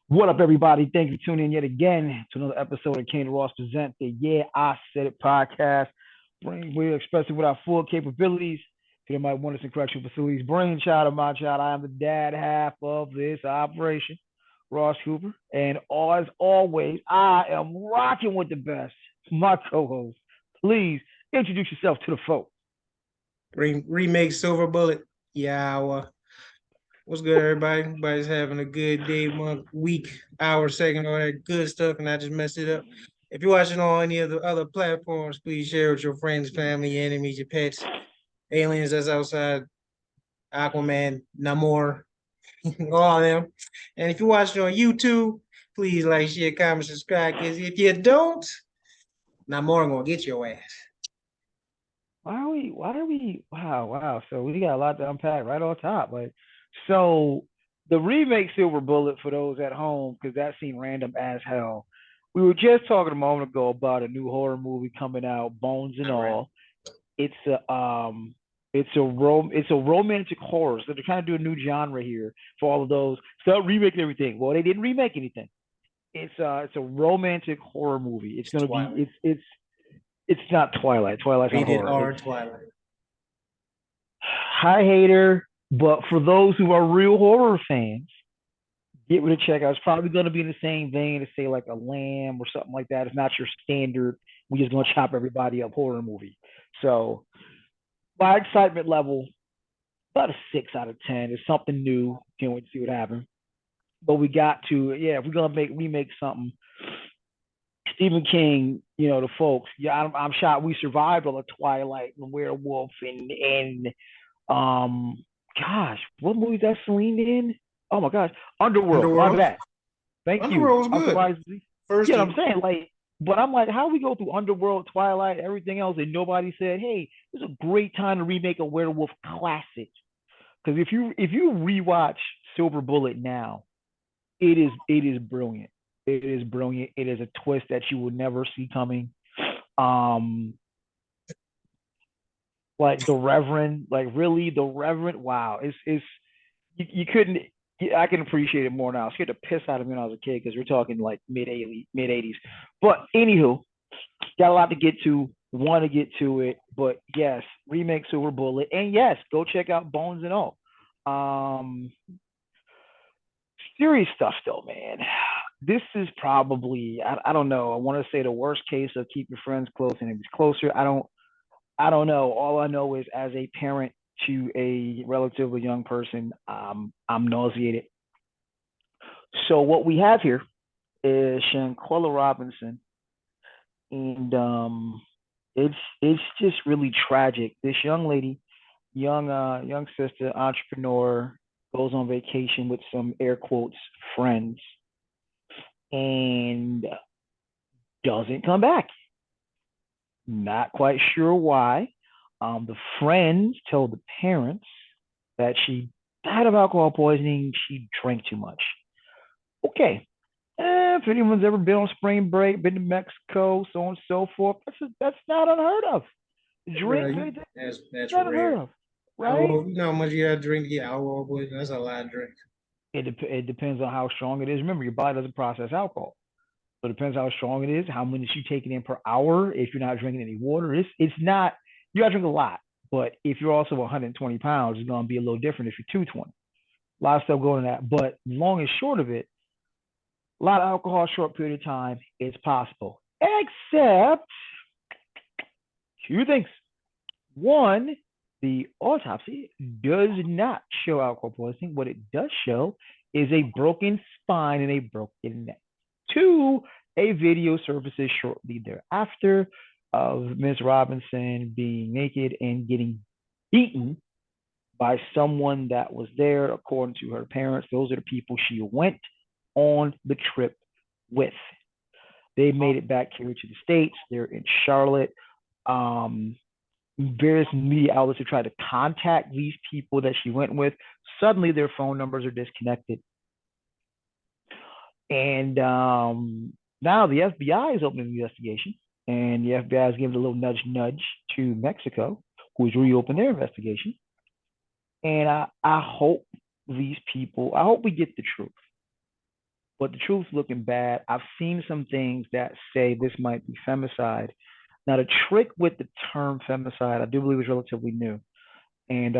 What up, everybody? Thank you for tuning in yet again to another episode of Kane Ross Present the Yeah, I Said It podcast. We're expressing with our full capabilities to the Mike Wonderson Correctional Facilities brainchild of my child. I am the dad half of this operation, Ross Cooper. And as always, I am rocking with the best, my co-host. Please introduce yourself to the folks. Remake Silver Bullet. Yeah, what's good, everybody? Everybody's having a good day, month, week, hour, second, all that good stuff, and I just messed it up. If you're watching on any of the other platforms, please share with your friends, family, enemies, your pets, aliens that's outside, Aquaman, Namor, all of them. And if you're watching on YouTube, please like, share, comment, subscribe. Because if you don't, Namor gonna get your ass. Wow. So we got a lot to unpack right on top. So the remake Silver Bullet for those at home, because that seemed random as hell. We were just talking a moment ago about a new horror movie coming out, Bones and All. It's a romantic horror. So they're trying to do a new genre here for all of those. Start remaking everything. Well, they didn't remake anything. It's a romantic horror movie. It's gonna be Twilight. it's not Twilight. Twilight's not Rated horror. R It's Twilight. High hater, but for those who are real horror fans, get rid of check out. It's probably going to be in the same vein as say like a Lamb or something like that. It's not your standard. We just going to chop everybody up horror movie. So my excitement level about a 6 out of 10. It's something new. Can't wait to see what happens. But we got to if we're gonna remake something. Stephen King, the folks. Yeah, I'm shocked we survived all the Twilight and Werewolf and gosh, what movie that Celine in? Oh my gosh, Underworld. My Underworld. bad. Thank you. Underworld was I'm good. surprised. First Yeah, I'm two. saying but I'm like, how we go through Underworld, Twilight, everything else, and nobody said, hey, it's a great time to remake a werewolf classic. Because if you rewatch Silver Bullet now, it is brilliant. It is brilliant. It is a twist that you will never see coming. Um, like the Reverend, like really the Reverend. Wow, it's you couldn't. I can appreciate it more now. It scared the piss out of me when I was a kid because we're talking like mid 80s. But anywho, got a lot to get to. Want to get to it, but yes, remake Silver Bullet, and yes, go check out Bones and All. Um, Serious stuff though, man. This is probably I don't know. I want to say the worst case of keep your friends close and it's closer. I don't know. All I know is as a parent to a relatively young person, I'm nauseated. So what we have here is Shanquella Robinson, and it's just really tragic. This young lady, young sister, entrepreneur, goes on vacation with some air quotes friends and doesn't come back. Not quite sure why. The friends tell the parents that she died of alcohol poisoning. She drank too much. Okay. If anyone's ever been on spring break, been to Mexico, so on and so forth, that's not unheard of. Bro, Drinks, anything, that's not unheard rare. of, right? You know how much you gotta drink to get alcohol poisoning? That's a lot of drink. It depends on how strong it is. Remember, your body doesn't process alcohol. So it depends how strong it is, how many you taking in per hour. If you're not drinking any water, it's not you gotta drink a lot. But if you're also 120 pounds, it's gonna be a little different if you're 220. A lot of stuff going in that. But long and short of it, a lot of alcohol, short period of time, it's possible. Except two things. One, the autopsy does not show alcohol poisoning. What it does show is a broken spine and a broken neck. Two, a video surfaces shortly thereafter of Miss Robinson being naked and getting beaten by someone that was there, according to her parents. Those are the people she went on the trip with. They made it back here to the States. They're in Charlotte. Um, Various media outlets have tried to contact these people that she went with. Suddenly, their phone numbers are disconnected. And now the FBI is opening an investigation, and the FBI is giving a little nudge, nudge to Mexico, who's reopened their investigation. And I hope these people, I hope we get the truth. but the truth's looking bad. I've seen some things that say this might be femicide. Now, the trick with the term femicide, I do believe is relatively new, and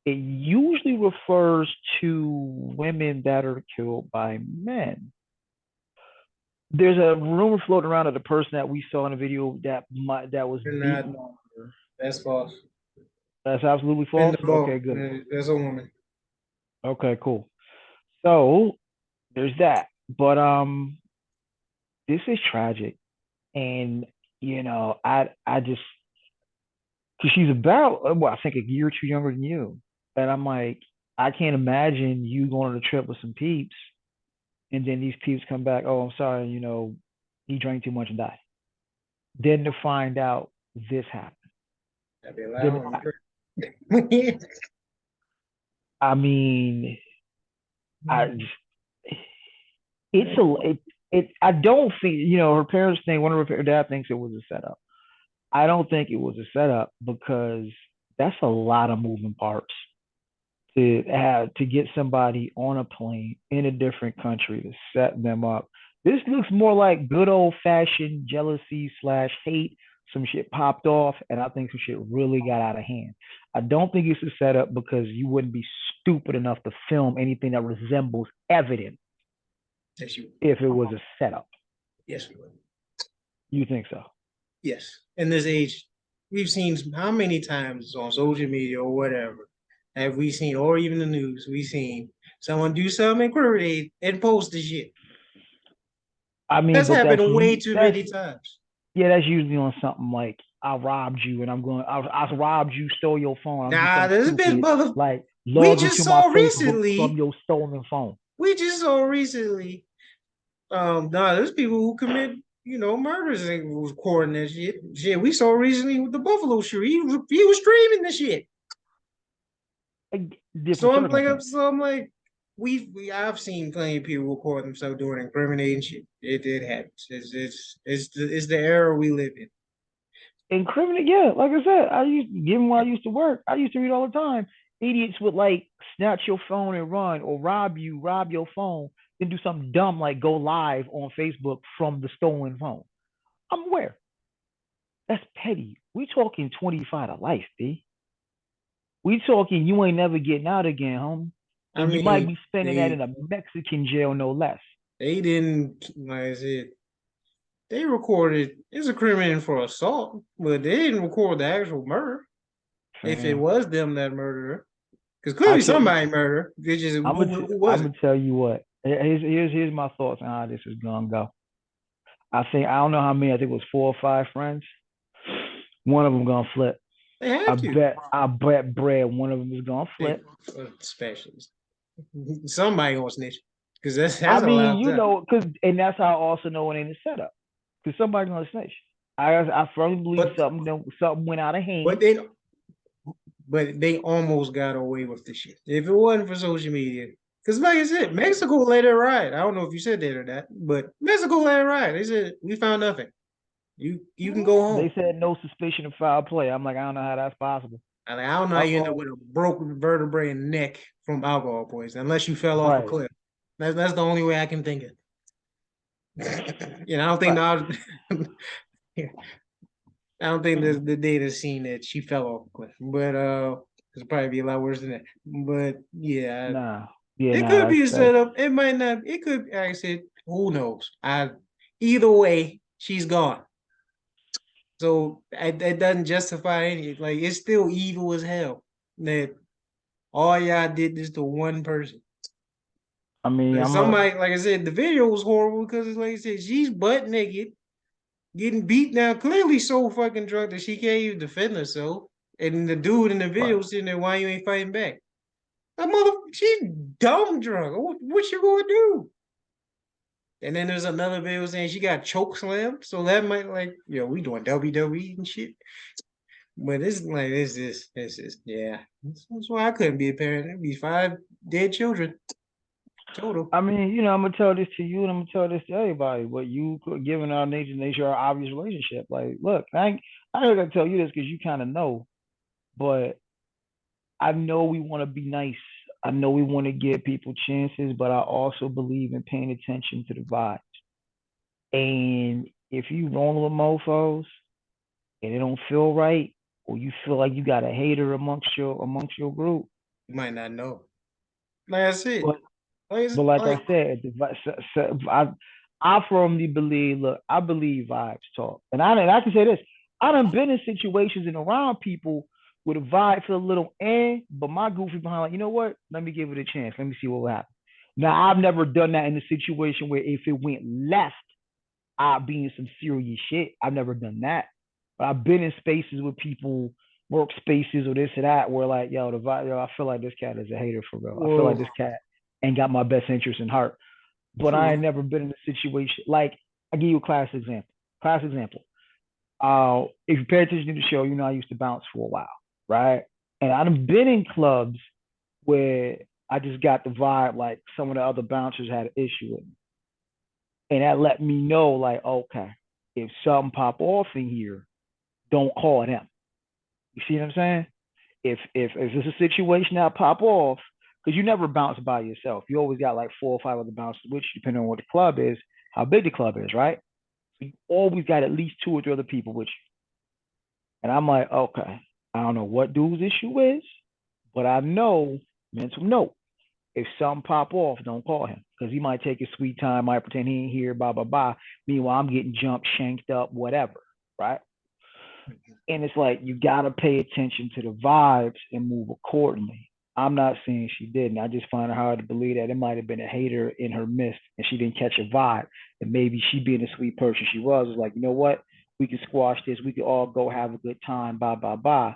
it usually refers to women that are killed by men. There's a rumor floating around of the person that we saw in the video that was You're not. beaten on her. That's false. That's absolutely In false. the boat, Okay, good. that's a woman. Okay, cool. So there's that. But this is tragic. And I just because she's about I think a year or two younger than you. And I'm like, I can't imagine you going on a trip with some peeps and then these peeps come back, oh, I'm sorry, he drank too much and died. Then to find out this happened. I'd be Then like, I mean, I just it's a it I don't think her parents think one of her dad thinks it was a setup. I don't think it was a setup because that's a lot of moving parts to get somebody on a plane in a different country to set them up. This looks more like good old fashioned jealousy slash hate. Some shit popped off, and I think some shit really got out of hand. I don't think it's a setup because you wouldn't be stupid enough to film anything that resembles evidence yes, you. if it was a setup. Yes, we would. You think so? Yes. In this age, we've seen how many times on social media or whatever have we seen, or even the news, we've seen someone do something incriminating and post the shit. I mean, That's but happened way too many times. Yeah, that's usually on something like I robbed you and I robbed you, stole your phone. I'm Nah, something there's been stupid like we log just into my saw Facebook from recently. your stolen phone. We just saw recently. There's people who commit, murders and was recording that shit. Shit, we saw recently with the Buffalo shooter. He was streaming the shit. Different circumstances. So I'm like, I've seen plenty of people record themselves doing incriminating shit. It happens. It's the era we live in. Incriminate, yeah. Like I said, given where I used to work, I used to read all the time. Idiots would like snatch your phone and run, or rob your phone, then do something dumb like go live on Facebook from the stolen phone. I'm aware. That's petty. We talking 25 to life, B. We talking you ain't never getting out again, homie. I And you might mean, be spending that in a Mexican jail, no less. they didn't, like I said, they recorded, it's a criminal for assault, but they didn't record the actual murder. If it was them that murdered her, because clearly somebody murdered. It's just who was I'm it? gonna tell you what. Here's my thoughts on how this is gonna go. I don't know how many. I think it was 4 or 5 friends. One of them gonna flip. They have to. I bet bread. One of them is gonna flip. Specialist. Somebody gonna snitch because that's I a mean, lot. and that's how I also know it ain't a setup. Because somebody's gonna snitch. I firmly believe something went out of hand. But they almost got away with the shit. If it wasn't for social media, because like I said, Mexico let it ride. I don't know if you said that or not, but Mexico let it ride. They said we found nothing. You can go home. They said no suspicion of foul play. I'm like, I don't know how that's possible. I don't know how you end up with a broken vertebrae and neck from alcohol poisoning, unless you fell off a cliff. That's the only way I can think of. I don't think I don't think the data seen that she fell off a cliff, but it'll probably be a lot worse than that. But yeah, it could be a setup. It might not. It could. Like I said, who knows? Either way, she's gone. So that doesn't justify anything. Like it's still evil as hell that all y'all did this to one person. I mean, somebody like I said, the video was horrible because it's like I said, she's butt naked, getting beat down, clearly so fucking drunk that she can't even defend herself. And the dude in the video sitting there, why you ain't fighting back? That she's dumb drunk. What you gonna do? And then there's another video saying she got choke slammed. So that might we doing WWE and shit. But it's like this is yeah. That's why I couldn't be a parent. There'd be 5 dead children total. I mean, I'm gonna tell this to you, and I'm gonna tell this to everybody. But you given our nature, our obvious relationship. Like, look, I ain't gonna tell you this because you kind of know, but I know we want to be nice I know we want to give people chances, but I also believe in paying attention to the vibes. And if you rolling with mofos and it don't feel right, or you feel like you got a hater amongst your group, You might not know. Like I said, but like, but like I like said, I firmly believe. Look, I believe vibes talk, and I can say this: I done been in situations and around people with a vibe feel a little but my goofy behind like, you know what? Let me give it a chance. Let me see what will happen. Now I've never done that in a situation where if it went left, I'd be in some serious shit. I've never done that, but I've been in spaces with people, workspaces or this or that, where like, yo, the vibe, yo, I feel like this cat is a hater for real. I feel like well, this cat ain't got my best interest in heart. But I true. ain't never been in a situation like I give you a class example. Class example. If you pay attention to the show, you know I used to bounce for a while, right? And I've been in clubs where I just got the vibe like some of the other bouncers had an issue with me. And that let me know, like, okay, if something pop off in here, don't call them. You see what I'm saying? If it's a situation that pop off, because you never bounce by yourself. You always got like 4 or 5 other bouncers, which depending on what the club is, how big the club is, right? So you always got at least 2 or 3 other people with you. And I'm like, okay, I don't know what dude's issue is, but I know, mental note, if something pop off, don't call him because he might take his sweet time, might pretend he ain't here, blah blah blah. Meanwhile, I'm getting jumped, shanked up, whatever, right? And it's like you gotta pay attention to the vibes and move accordingly. I'm not saying she didn't. I just find it hard to believe that it might have been a hater in her midst and she didn't catch a vibe. And maybe she being the sweet person she was like, you know what? We can squash this. We can all go have a good time. Blah, blah, blah.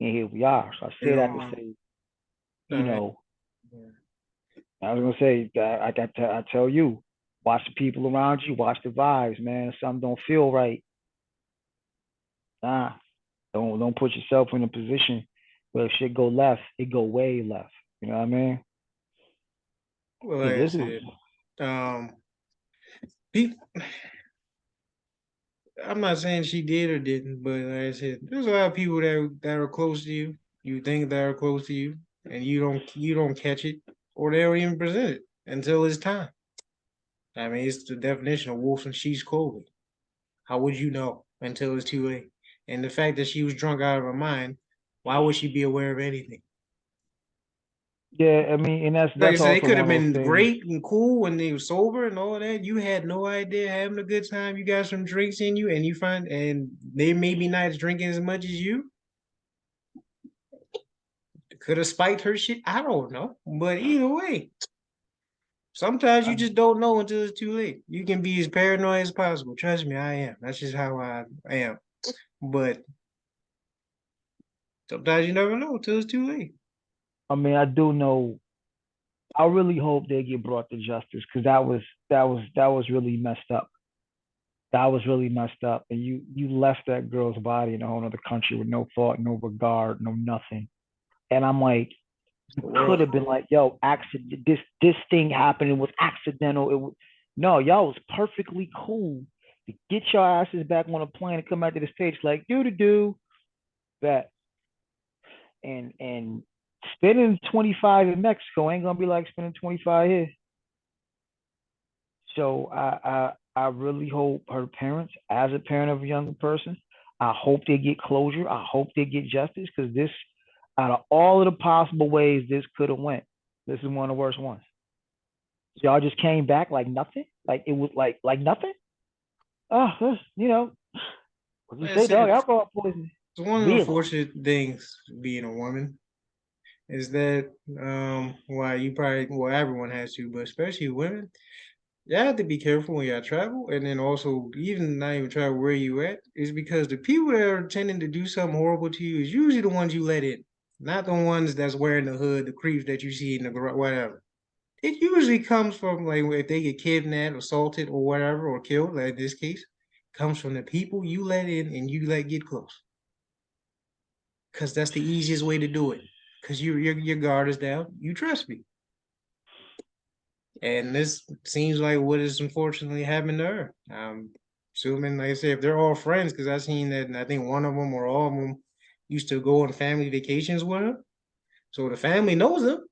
And here we are. So I You say that to know, say, you I know, mean, I was gonna say that I tell you, watch the people around you, watch the vibes, man. If something don't feel right, nah, don't put yourself in a position where if shit go left, it go way left. You know what I mean? well, Cause like I this is said, um, people. I'm not saying she did or didn't, but like I said, there's a lot of people that are close to you. You think that are close to you, and you don't catch it, or they don't even present it until it's time. I mean, it's the definition of wolf in sheep's clothing. How would you know until it's too late? And the fact that she was drunk out of her mind, why would she be aware of anything? yeah. I mean, and that's Like I that's said, it also could have one of those been things. great and cool when they were sober and all that. You had no idea having a good time. You got some drinks in you, and they may be not drinking as much as you. Could have spiked her shit. I don't know. But either way, sometimes you I, just don't know until it's too late. You can be as paranoid as possible. Trust me, I am. That's just how I am. But sometimes you never know until it's too late. I mean, I do know. I really hope they get brought to justice because that was really messed up. That was really messed up, and you left that girl's body in a whole other country with no thought, no regard, no nothing. And I'm like, you could Well, have been like, yo, accident. This thing happened. It was accidental. It was no, y'all was perfectly cool to get your asses back on a plane and come back to the stage like do that. And spending 25 in Mexico ain't gonna be like spending 25 here. So I really hope her parents, as a parent of a younger person, I hope they get closure. I hope they get justice because this, out of all of the possible ways this could have went, this is one of the worst ones. Y'all just came back like nothing. Like it was like nothing. Oh, what you like I say, dog? said, Alcohol poisoning. it's one of the Really? unfortunate things being a woman is that why you probably well everyone has to, but especially women, you have to be careful when you travel, and then also even not even travel where you at is because the people that are tending to do something horrible to you is usually the ones you let in, not the ones that's wearing the hood, the creeps that you see in the whatever. It usually comes from like if they get kidnapped, assaulted, or whatever, or killed. Like in this case, comes from the people you let in and you let get close, because that's the easiest way to do it. Because your guard is down, you trust me. And this seems like what is unfortunately happened to her. Assuming, like I said, if they're all friends, because I've seen that, and I think one of them or all of them used to go on family vacations with her. So the family knows them.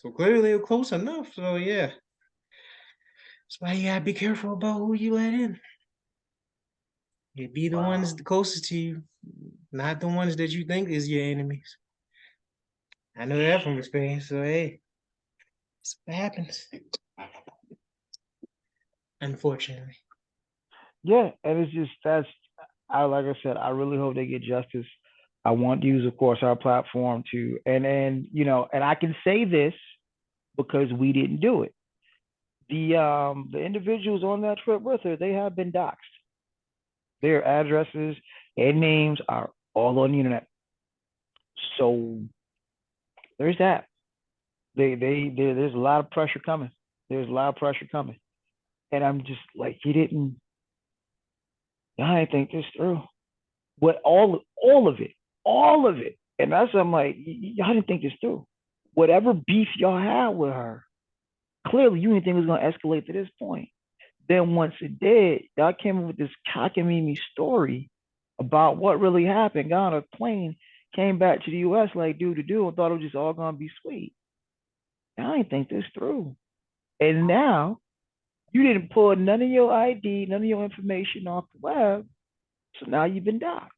So clearly they were close enough. So yeah. That's why you gotta be careful about who you let in. You be the ones the closest to you, not the ones that you think is your enemies. I know that from experience. So hey, it's what happens. Unfortunately. Yeah, and it's just I like I said, I really hope they get justice. I want to use, of course, our platform to and and I can say this because we didn't do it. The individuals on that trip with her, they have been doxxed. Their addresses and names are all on the internet. So there's that. There's a lot of pressure coming. There's a lot of pressure coming. And I'm just like, y'all didn't think this through. What all of it. And that's I'm like, y'all didn't think this through. Whatever beef y'all had with her, clearly you didn't think it was gonna escalate to this point. Then once it did, y'all came up with this cockamamie story about what really happened. Got on a plane, came back to the US like do and thought it was just all gonna be sweet. I didn't think this through. And now you didn't pull none of your ID, none of your information off the web. So now you've been doxxed.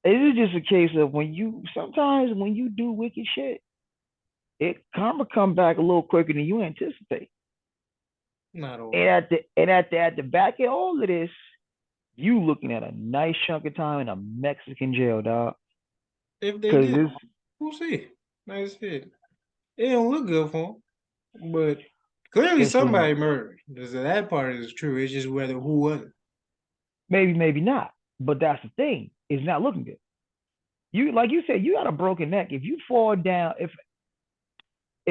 It is just a case of sometimes when you do wicked shit, it karma come back a little quicker than you anticipate. Not all. And at the back of all of this, you looking at a nice chunk of time in a Mexican jail, dog. If they Because do, this we'll see. Like I said, it don't look good for them, but clearly listen, somebody murdered. That part is true. It's just whether who was it. maybe not. But that's the thing. It's not looking good. You like you said, you got a broken neck. If you fall down, if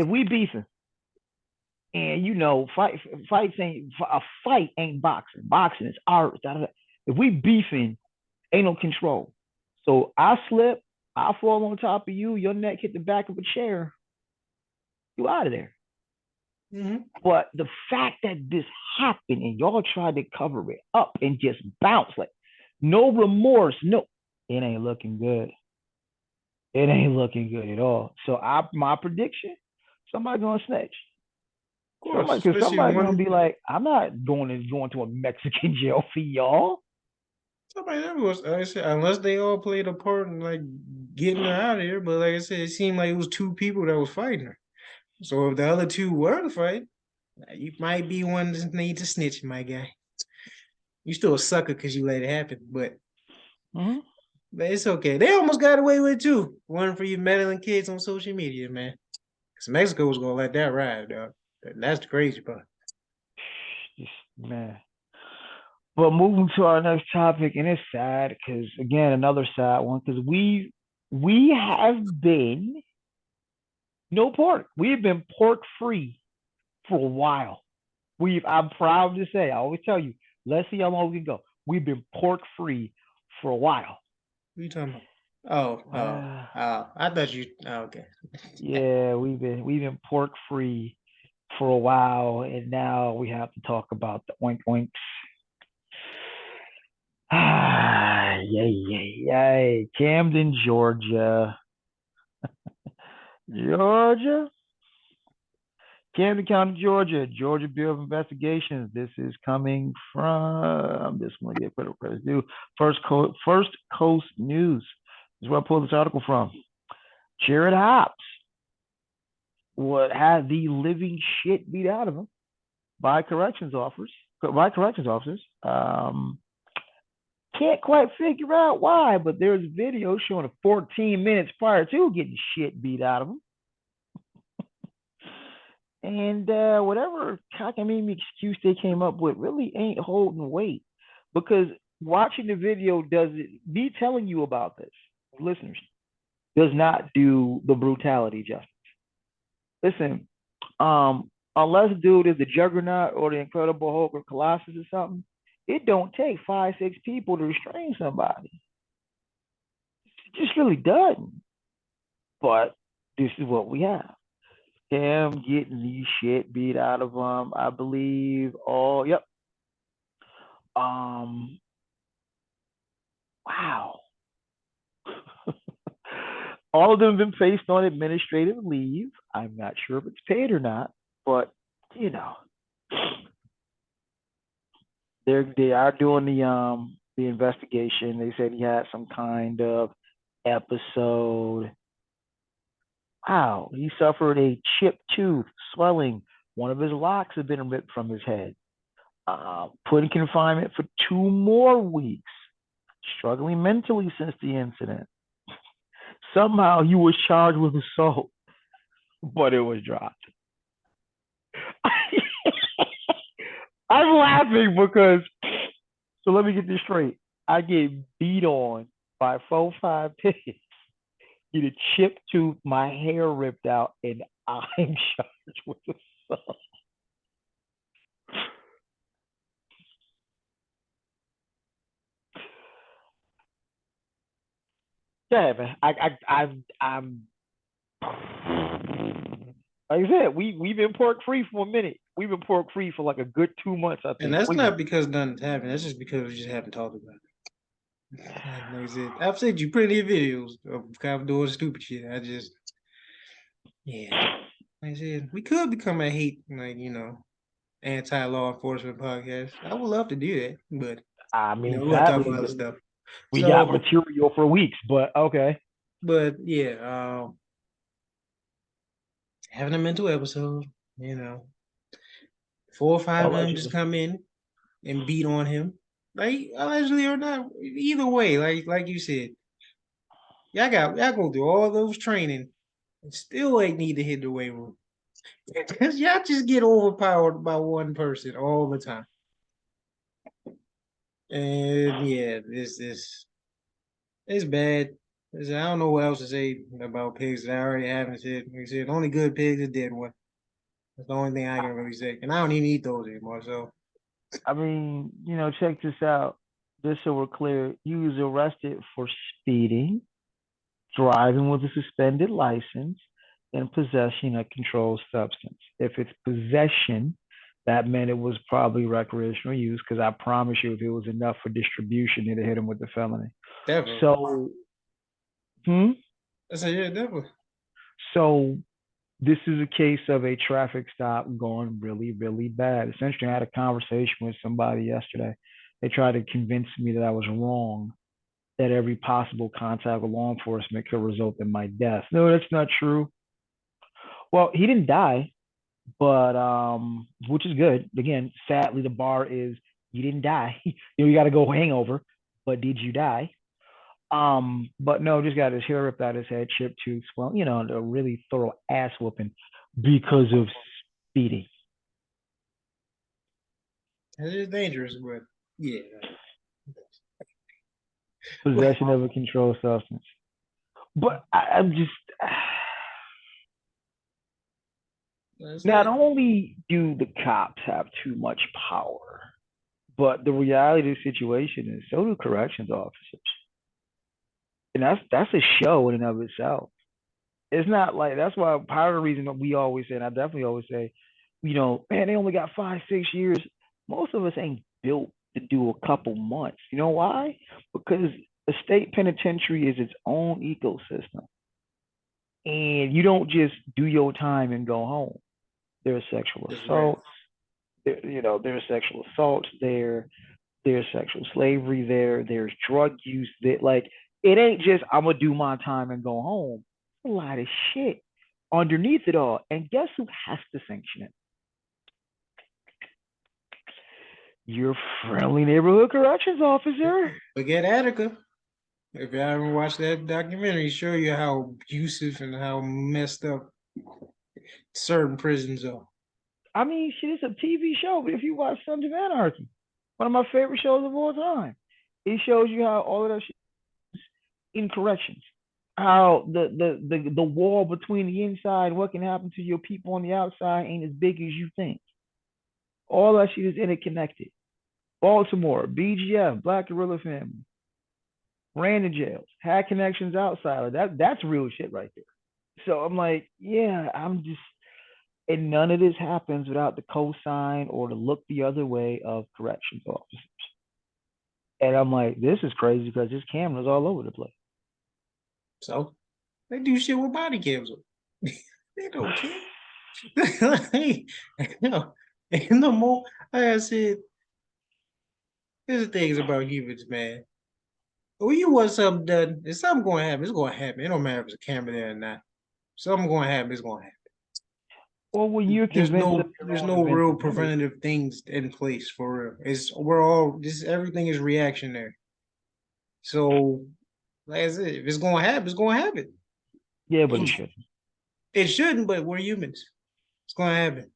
we beefing and a fight ain't boxing. Boxing is art. Da, da, da. If we beefing, ain't no control. So I slip, I fall on top of you, your neck hit the back of a chair, you out of there. Mm-hmm. But the fact that this happened and y'all tried to cover it up and just bounce like no remorse, no, it ain't looking good. It ain't looking good at all. So my prediction, somebody gonna snitch. Of course, Because especially somebody's gonna one be like, I'm not going to a Mexican jail for y'all. somebody that was. Like I said, unless they all played a part in like getting her out of here. But like I said, it seemed like it was two people that was fighting her. So if the other two were to fight, you might be one that need to snitch, my guy. You still a sucker because you let it happen, Mm-hmm. but it's okay. They almost got away with it too. One for you meddling kids on social media, man. Because Mexico was gonna let that ride, dog. That's the crazy part. Just, man. But moving to our next topic, and it's sad because again, another sad one because we have been no pork. We have been pork free for a while. I'm proud to say, I always tell you, let's see how long we can go. We've been pork free for a while. What are you talking about? Oh, oh, Uh, oh. I thought you okay. yeah, we've been pork free for a while, and now we have to talk about the oink oinks. Yay, yay, yay. Camden, Georgia. Georgia? Camden County, Georgia. Georgia Bureau of Investigations. This is coming from, this one, get credit due. First Coast News. This is where I pulled this article from. Jarrett Hobbs had the living shit beat out of him by corrections officers. Can't quite figure out why, but there's a video showing 14 minutes prior to getting shit beat out of him. And whatever cockamamie excuse they came up with really ain't holding weight because watching the video me telling you about this, listeners, does not do the brutality justice. Listen, unless dude is the Juggernaut or the Incredible Hulk or Colossus or something, it don't take 5, 6 people to restrain somebody. It just really doesn't. But this is what we have. Him getting the shit beat out of him. I believe all yep. Wow. All of them have been placed on administrative leave. I'm not sure if it's paid or not, but you know, they are doing the investigation. They said he had some kind of episode. Wow, he suffered a chipped tooth, swelling. One of his locks had been ripped from his head. Put in confinement for 2 more weeks. Struggling mentally since the incident. Somehow he was charged with assault, but it was dropped. I'm laughing because, so let me get this straight. I get beat on by 4, 5 pigs, get a chipped tooth, my hair ripped out, and I'm charged with assault. Yeah, man. I'm like I said, we've been pork free for a minute. We've been pork free for like a good 2 months, I And think. that's Wait a not minute. because nothing's happened. That's just because we just haven't talked about it. Like I said, I've sent you plenty of videos of kind of doing stupid shit. I just, yeah. Like I said, we could become a hate, like, anti-law enforcement podcast. I would love to do that, but I mean, we're gonna talk about sadly, other stuff. we got So, material for weeks, but okay. but yeah, having a mental episode, you know, 4 or 5 of them just Allegedly. come in and beat on him, like allegedly or not. Either way, like you said, y'all go through all those training and still ain't need to hit the weight room because y'all just get overpowered by one person all the time. And yeah, this it's bad. I don't know what else to say about pigs that I already haven't said. Like I said, the only good pig is dead one. That's the only thing I can really say. And I don't even eat those anymore. So I mean, check this out. Just so we're clear, he was arrested for speeding, driving with a suspended license, and possession of controlled substance. If it's possession, that meant it was probably recreational use because I promise you, if it was enough for distribution, it'd hit him with the felony. definitely. So, hmm? I said, yeah, definitely. So this is a case of a traffic stop going really, really bad. Essentially, I had a conversation with somebody yesterday. They tried to convince me that I was wrong, that every possible contact with law enforcement could result in my death. No, that's not true. Well, he didn't die, but which is good. Again, sadly, the bar is you didn't die. You got to go hangover, but did you die? But no, just got his hair ripped out his head, chipped tooth, well, a really thorough ass whooping because of speeding. It is dangerous, but yeah. Well, Possession of a controlled substance. But I'm just that's not it. only do the cops have too much power, but the reality of the situation is so do corrections officers. And that's a show in and of itself. It's not like that's why part of the reason that we always say, and I definitely always say, man, they only got 5, 6 years. Most of us ain't built to do a couple months. You know why? Because a state penitentiary is its own ecosystem. And you don't just do your time and go home. There's sexual That's right. assaults. There's sexual assaults there. There's sexual slavery there. There's drug use. That like it ain't just I'm gonna do my time and go home. A lot of shit underneath it all. And guess who has to sanction it? Your friendly neighborhood corrections officer. Forget Attica. If you haven't watched that documentary, show you how abusive and how messed up certain prisons are. I mean, shit, it's a TV show, but if you watch Sons of Anarchy, one of my favorite shows of all time, it shows you how all of that shit in corrections. How the wall between the inside and what can happen to your people on the outside ain't as big as you think. All that shit is interconnected. Baltimore, BGF, Black Gorilla Family, ran to jails, had connections outside. That's real shit right there. So I'm like, yeah, I'm just, and none of this happens without the cosign or the look the other way of corrections officers. And I'm like, this is crazy because this camera's all over the place. So They do shit with body cams. They don't care. No, and the more like I said, there's the things about humans, man. When you want something done, if something going to happen, it's going to happen. It don't matter if there's a camera there or not. Something going to happen, it's going to happen. Well, when you're There's convinced of no your there's own no real invincibility, preventative things in place for real. It's we're all this everything is reactionary. So like I said, if it's gonna happen, it's gonna happen. yeah, but it should. It shouldn't, but we're humans. It's gonna happen.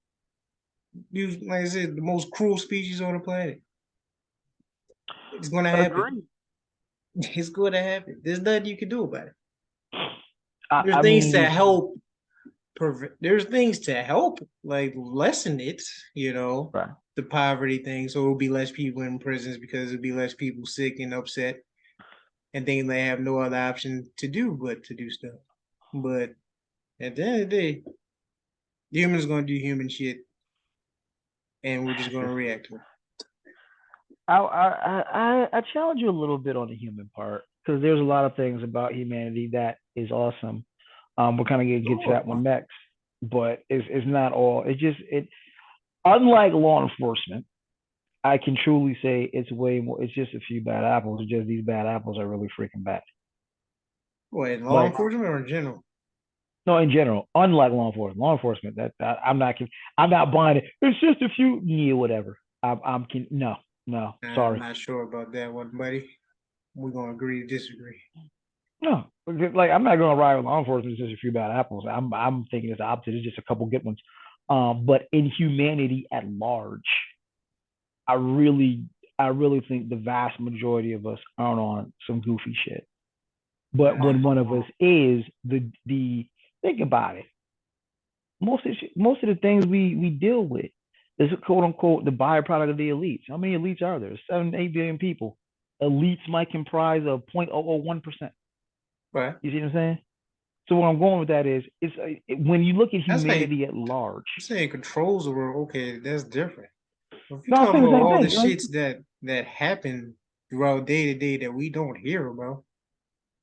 You like I said, the most cruel species on the planet. It's gonna happen. Agree. It's gonna happen. There's nothing you can do about it. There's I things to mean, help there's things to help like lessen it, you know, right. the poverty thing. So it'll be less people in prisons because it'll be less people sick and upset and thinking they have no other option to do but to do stuff. But at the end of the day, humans gonna do human shit and we're just gonna react to it. I challenge you a little bit on the human part because there's a lot of things about humanity that is awesome. We're kind of gonna get to that one next, but it's not all. It's just it. Unlike law enforcement, I can truly say it's way more. It's just a few bad apples. It's just these bad apples are really freaking bad. What, in law Like enforcement or in general? no, in general, unlike law enforcement, I'm not buying it. It's just a few, yeah, whatever. No, no, I'm sorry, not sure about that one, buddy. We're gonna agree to disagree. no. Like I'm not going to ride with law enforcement. It's just a few bad apples. I'm thinking it's the opposite. It's just a couple good ones. But in humanity at large, I really, I really think the vast majority of us aren't on some goofy shit. But when one of us is, the think about it. Most of the things we deal with is quote unquote the byproduct of the elites. How many elites are there? 7, 8 billion people. Elites might comprise of 0.001%. Right. You see what I'm saying? So what I'm going with that is, when you look at That's like humanity at large. I'm saying controls the world. Okay, that's different. If you're No, I'm talking saying the about same all the thing. Like, shits that happen throughout day to day that we don't hear about,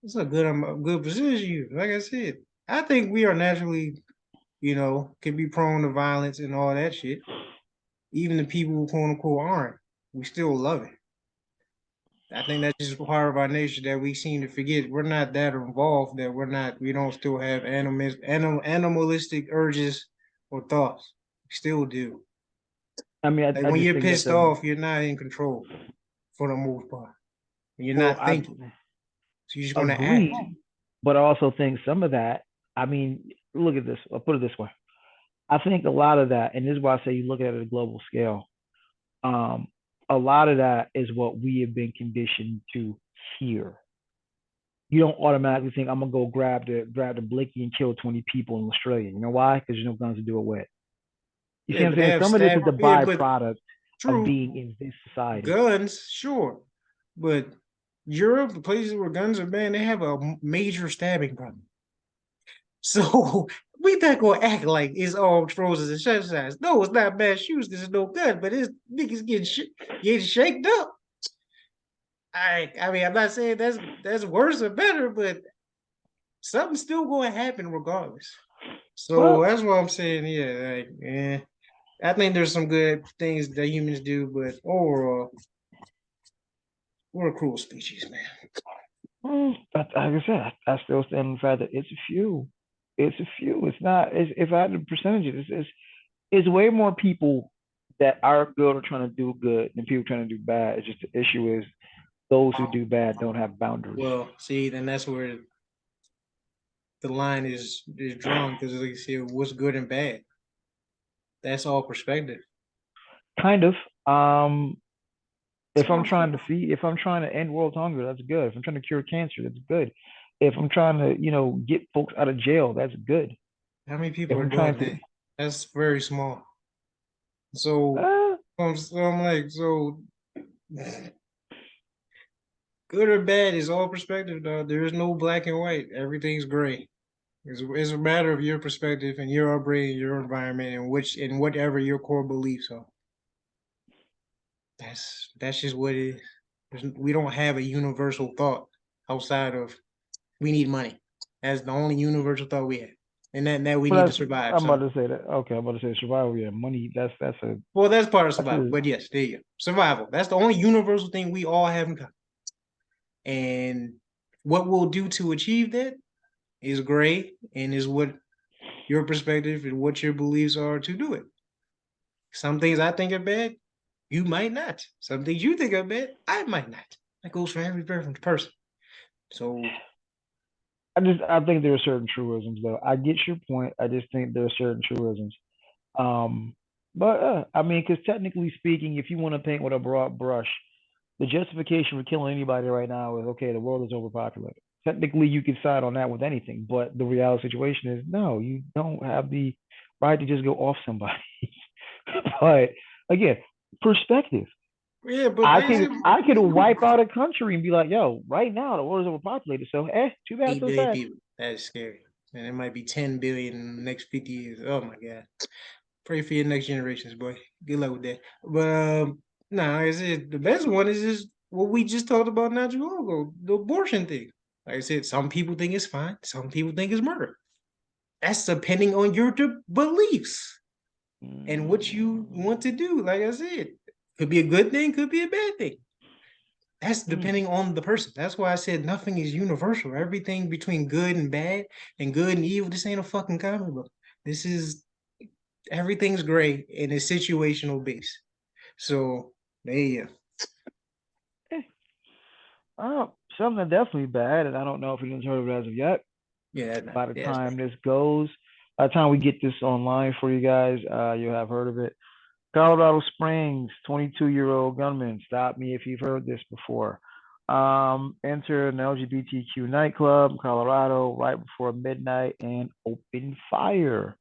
it's a good position. Like I said, I think we are naturally, can be prone to violence and all that shit. Even the people who quote unquote aren't, we still love it. I think that's just part of our nature that we seem to forget. We're not that involved that we don't still have animalistic urges or thoughts. We still do. I mean, Like I when just you're think that's pissed a off, you're not in control for the most part. You're well, not I thinking. So you're just gonna act. agreed, but I also think some of that. I mean, look at this. I'll put it this way. I think a lot of that, and this is why I say you look at it at a global scale. Um, a lot of that is what we have been conditioned to hear. You don't automatically think I'm gonna go grab the blicky and kill 20 people in Australia. You know why? Because there's no guns to do it with. You see Yeah, what I'm but they saying? have Some of this is stab. the Yeah, but byproduct of true, being in this society. guns, sure. But Europe, the places where guns are banned, they have a major stabbing problem. So we not gonna act like it's all roses and sunshines. No, it's not bad shoes. There's no gun, but it's niggas getting shaked up. I mean, I'm not saying that's worse or better, but something's still going to happen regardless. So Well, that's what I'm saying. Yeah, I think there's some good things that humans do, but overall, we're a cruel species, man. like I said, I still stand on the fact that it's a few. It's a few. It's not. If I had the percentages, it's way more people that are good or trying to do good than people trying to do bad. It's just the issue is those who do bad don't have boundaries. Well, see, then that's where the line is drawn because, like you said, what's good and bad. That's all perspective. Kind of. If I'm trying to end world hunger, that's good. If I'm trying to cure cancer, that's good. If I'm trying to, get folks out of jail, that's good. How many If people are I'm trying doing to, that? That's very small. So, uh, I'm like, so good or bad is all perspective, though. There is no black and white. Everything's gray. It's a matter of your perspective and your upbringing, your environment, and whatever your core beliefs are. That's just what it is. We don't have a universal thought outside of we need money. That's the only universal thought we have, and that we need Well, to that's survive. I'm about So, to say that. Okay, I'm about to say survival. Yeah, money. That's a well, that's part of that's survival. a But yes, there you go. Survival. That's the only universal thing we all have in common. And what we'll do to achieve that is gray and is what your perspective and what your beliefs are to do it. Some things I think are bad, you might not. Some things you think are bad, I might not. That goes for every person. So I think there are certain truisms though. I get your point. I just think there are certain truisms. Um, but I mean, because technically speaking, if you want to paint with a broad brush, the justification for killing anybody right now is okay. The world is overpopulated. Technically, you can side on that with anything, but the reality situation is no, you don't have the right to just go off somebody. But again, perspective. yeah, but I could wipe out a country and be like, yo, right now the world is overpopulated. So too bad, 8 so billion sad. people. That is scary. And it might be 10 billion in the next 50 years. Oh my God. Pray for your next generations, boy. Good luck with that. But nah, like I said, the best one is just what we just talked about not too long ago, the abortion thing. Like I said, some people think it's fine, some people think it's murder. That's depending on your beliefs and what you want to do. Like I said, could be a good thing, could be a bad thing. That's Mm. depending on the person. That's why I said nothing is universal. Everything between good and bad and good and evil. This ain't a fucking comic book. This is everything's gray and it's situational based. So there you go. Eh, something definitely bad, and I don't know if anyone's heard of it as of yet. Yeah, that's not. By the Yeah, that's time right. this goes, by the time we get this online for you guys, you'll have heard of it. Colorado Springs, 22-year-old gunman. Stop me if you've heard this before. Entered an LGBTQ nightclub in Colorado right before midnight and opened fire.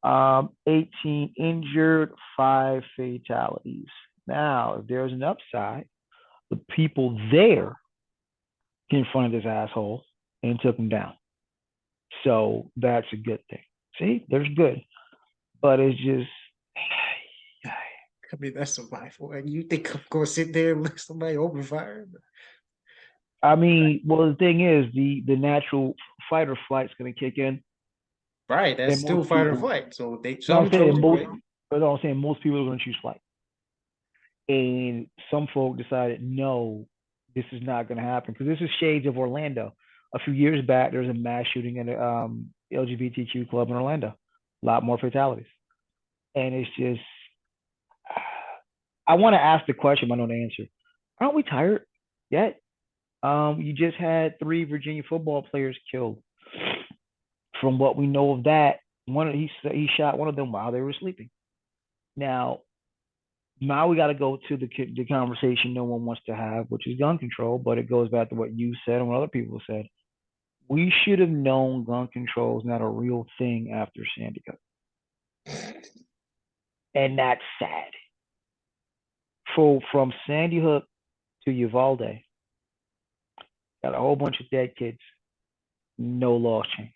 18 injured, 5 fatalities. Now, if there's an upside, the people there confronted this asshole and took him down. So that's a good thing. See, there's good, but it's just I mean, that's survival. And you think I'm gonna sit there and let somebody open fire? I mean, well, the thing is, the natural fight or flight is going to kick in, Right, that's and still most fight or people. flight. So they No, I'm some saying chose to most. fight. But I'm saying most people are going to choose flight, and some folk decided no, this is not going to happen because this is shades of Orlando. A few years back, there was a mass shooting in a LGBTQ club in Orlando. A lot more fatalities, and it's just. I want to ask the question, but I know the answer. Aren't we tired yet? You just had 3 Virginia football players killed. From what we know of that, he shot one of them while they were sleeping. Now, now we got to go to the conversation no one wants to have, which is gun control. But it goes back to what you said and what other people said. We should have known gun control is not a real thing after Sandy Hook, and that's sad. From Sandy Hook to Uvalde, got a whole bunch of dead kids. No laws changed.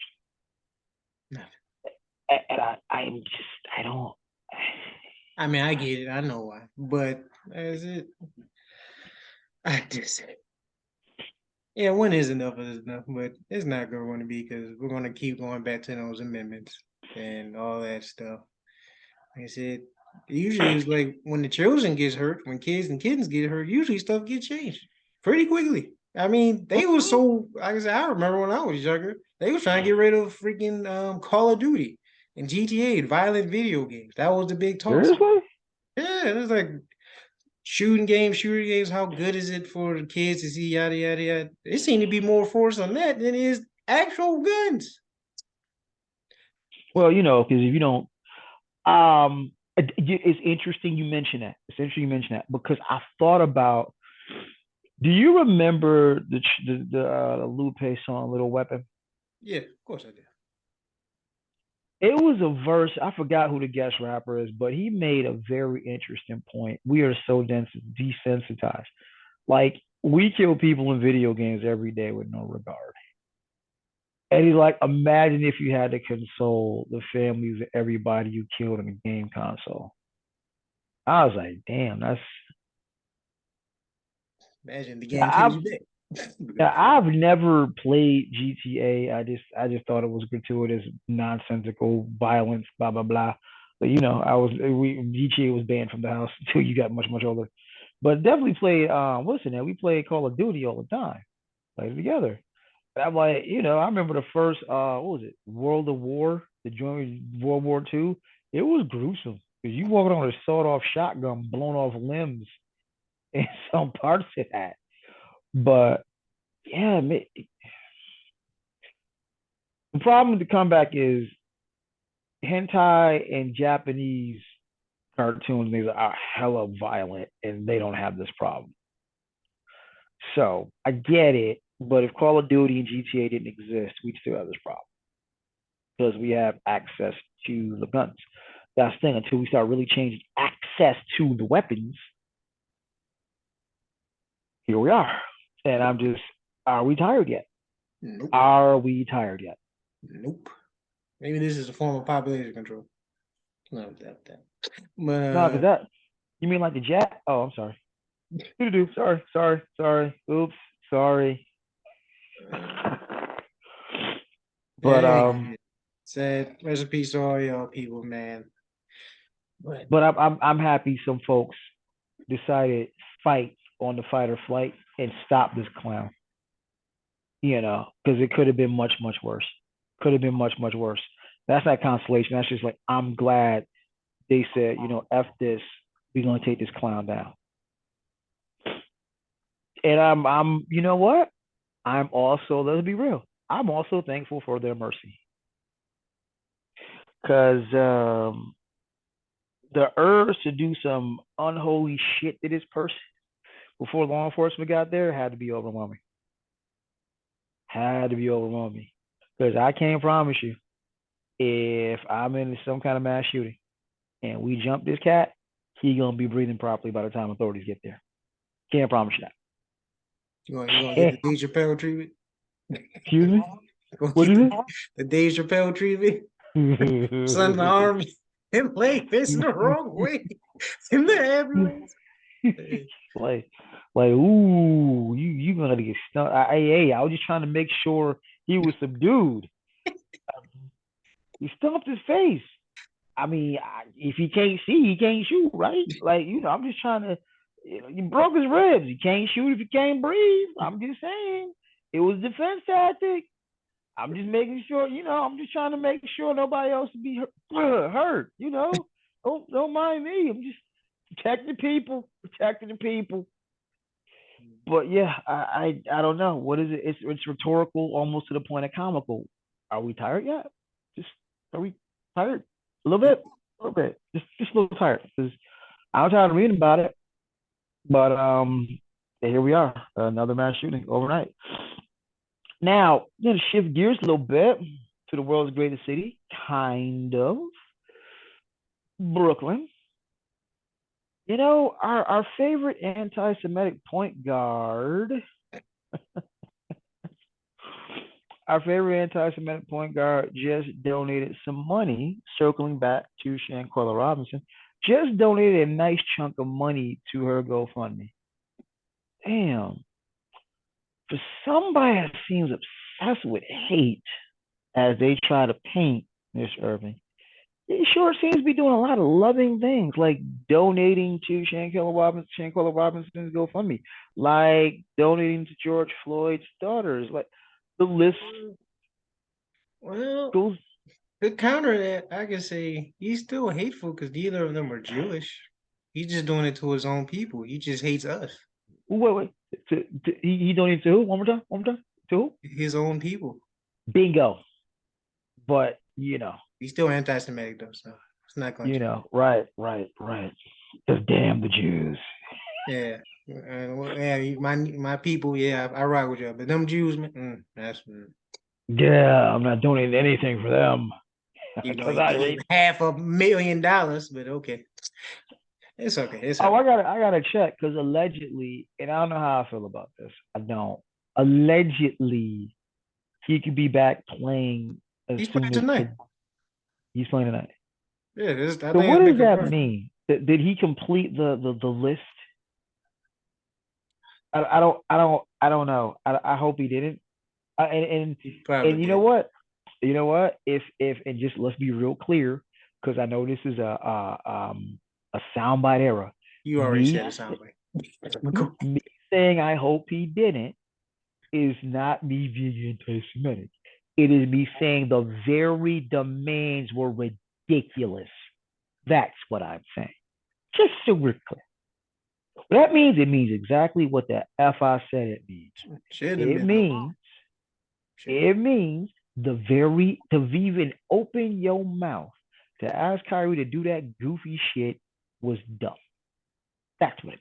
And I'm just, I don't. I mean, I get it. I know why, but is it? I just yeah, one is enough is enough, but it's not going to be because we're going to keep going back to those amendments and all that stuff. Like I said, usually it's like when the children gets hurt, when kids and kittens get hurt, usually stuff gets changed pretty quickly. I mean, they were so like I said, I remember when I was younger, they was trying to get rid of freaking Call of Duty and GTA, violent video games. That was the big toss up. Seriously? Yeah, it was like shooting games. How good is it for the kids to see yada yada yada? It seemed to be more force on that than it is actual guns. Well, because if you don't, it's interesting you mention that. It's interesting you mention that because I thought about. Do you remember the Lupe song "Little Weapon"? Yeah, of course I did. It was a verse. I forgot who the guest rapper is, but he made a very interesting point. We are so desensitized. Like we kill people in video games every day with no regard. And he's like, imagine if you had to console the families of everybody you killed in a game console. I was like, damn, that's Imagine the game kills I you dead. Yeah, I've never played GTA. I just thought it was gratuitous, nonsensical violence, blah blah blah. But GTA was banned from the house until you got much older. But definitely played what's it now? We played Call of Duty all the time, played it together. And I'm like, I remember the first what was it? World of War, the joint World War II. It was gruesome because you walking on a sawed off shotgun, blown off limbs in some parts of that. But yeah, the problem with the comeback is hentai and Japanese cartoons. These are hella violent, and they don't have this problem. So I get it, but if Call of Duty and GTA didn't exist, we'd still have this problem because we have access to the guns. That's the thing. Until we start really changing access to the weapons, here we are. And I'm just, are we tired yet? Nope. Are we tired yet? Nope. Maybe this is a form of population control. No, that. But No, because you mean like the jet? Oh, I'm sorry. Do sorry. Oops, sorry. But yeah, sad recipe to all y'all people, man. but I'm happy some folks decided fight on the fight or flight and stop this clown. Because it could have been much worse. Could have been much worse. That's not consolation. That's just like I'm glad they said, f this. We're gonna take this clown down. And you know what? I'm also, let's be real. I'm also thankful for their mercy because the urge to do some unholy shit to this person before law enforcement got there had to be overwhelming. Had to be overwhelming because I can't promise you if I'm in some kind of mass shooting and we jump this cat, he gonna be breathing properly by the time authorities get there. Can't promise you that. You gonna get the Dave Chappelle treatment? Excuse me. Gonna What get is the Dave Chappelle treatment? Son in the it? army, him leg facing the wrong way in the ambulance. like, ooh, you gonna get stuck. I was just trying to make sure he was subdued. He stumped his face. I mean, if he can't see, he can't shoot, right? Like, I'm just trying to. You broke his ribs. You can't shoot if you can't breathe. I'm just saying, it was defense tactic. I'm just making sure, I'm just trying to make sure nobody else will be hurt. Don't mind me. I'm just protecting the people. But yeah, I don't know. What is it? It's rhetorical, almost to the point of comical. Are we tired yet? Just are we tired? A little bit, just a little tired because I'm tired of reading about it. But here we are, another mass shooting overnight. Now, shift gears a little bit to the world's greatest city, kind of Brooklyn. Our favorite anti-Semitic point guard, our favorite anti-Semitic point guard just donated some money, circling back to Shanquella Robinson, just donated a nice chunk of money to her GoFundMe. Damn. For somebody that seems obsessed with hate as they try to paint Miss Irving, he sure seems to be doing a lot of loving things, like donating to Shanquella Robinson's GoFundMe, like donating to George Floyd's daughters. Like the list Well, goes. to counter that, I can say he's still hateful because neither of them are Jewish. He's just doing it to his own people. He just hates us, Wait. He donated to who? One more time. One more time. To who? his own people. Bingo. But He's still anti-Semitic though, so it's not going to change. right. Because damn the Jews. Yeah, my people. Yeah, I rock with you, but them Jews, man, that's Yeah, I'm not donating anything for them. even though Because he I gave hate. $500,000, but okay, it's okay, it's Oh, okay. I gotta check because allegedly, and I don't know how I feel about this. I don't. Allegedly, he could be back playing as He's playing soon as tonight. he's playing tonight. Yeah, I So think what it's been does that confirmed. mean? Did he complete the list? I don't know. I hope he didn't. And He probably and you know did. what? You know what? If and just let's be real clear, because I know this is a soundbite era. You already Me said it sound like. me saying I hope he didn't is not me being anti-Semitic. It is me saying the very demands were ridiculous. That's what I'm saying. Just so we're clear. That means it means exactly what the F I said it means. Should have It been though. means it means the very to even open your mouth to ask Kyrie to do that goofy shit was dumb. That's what it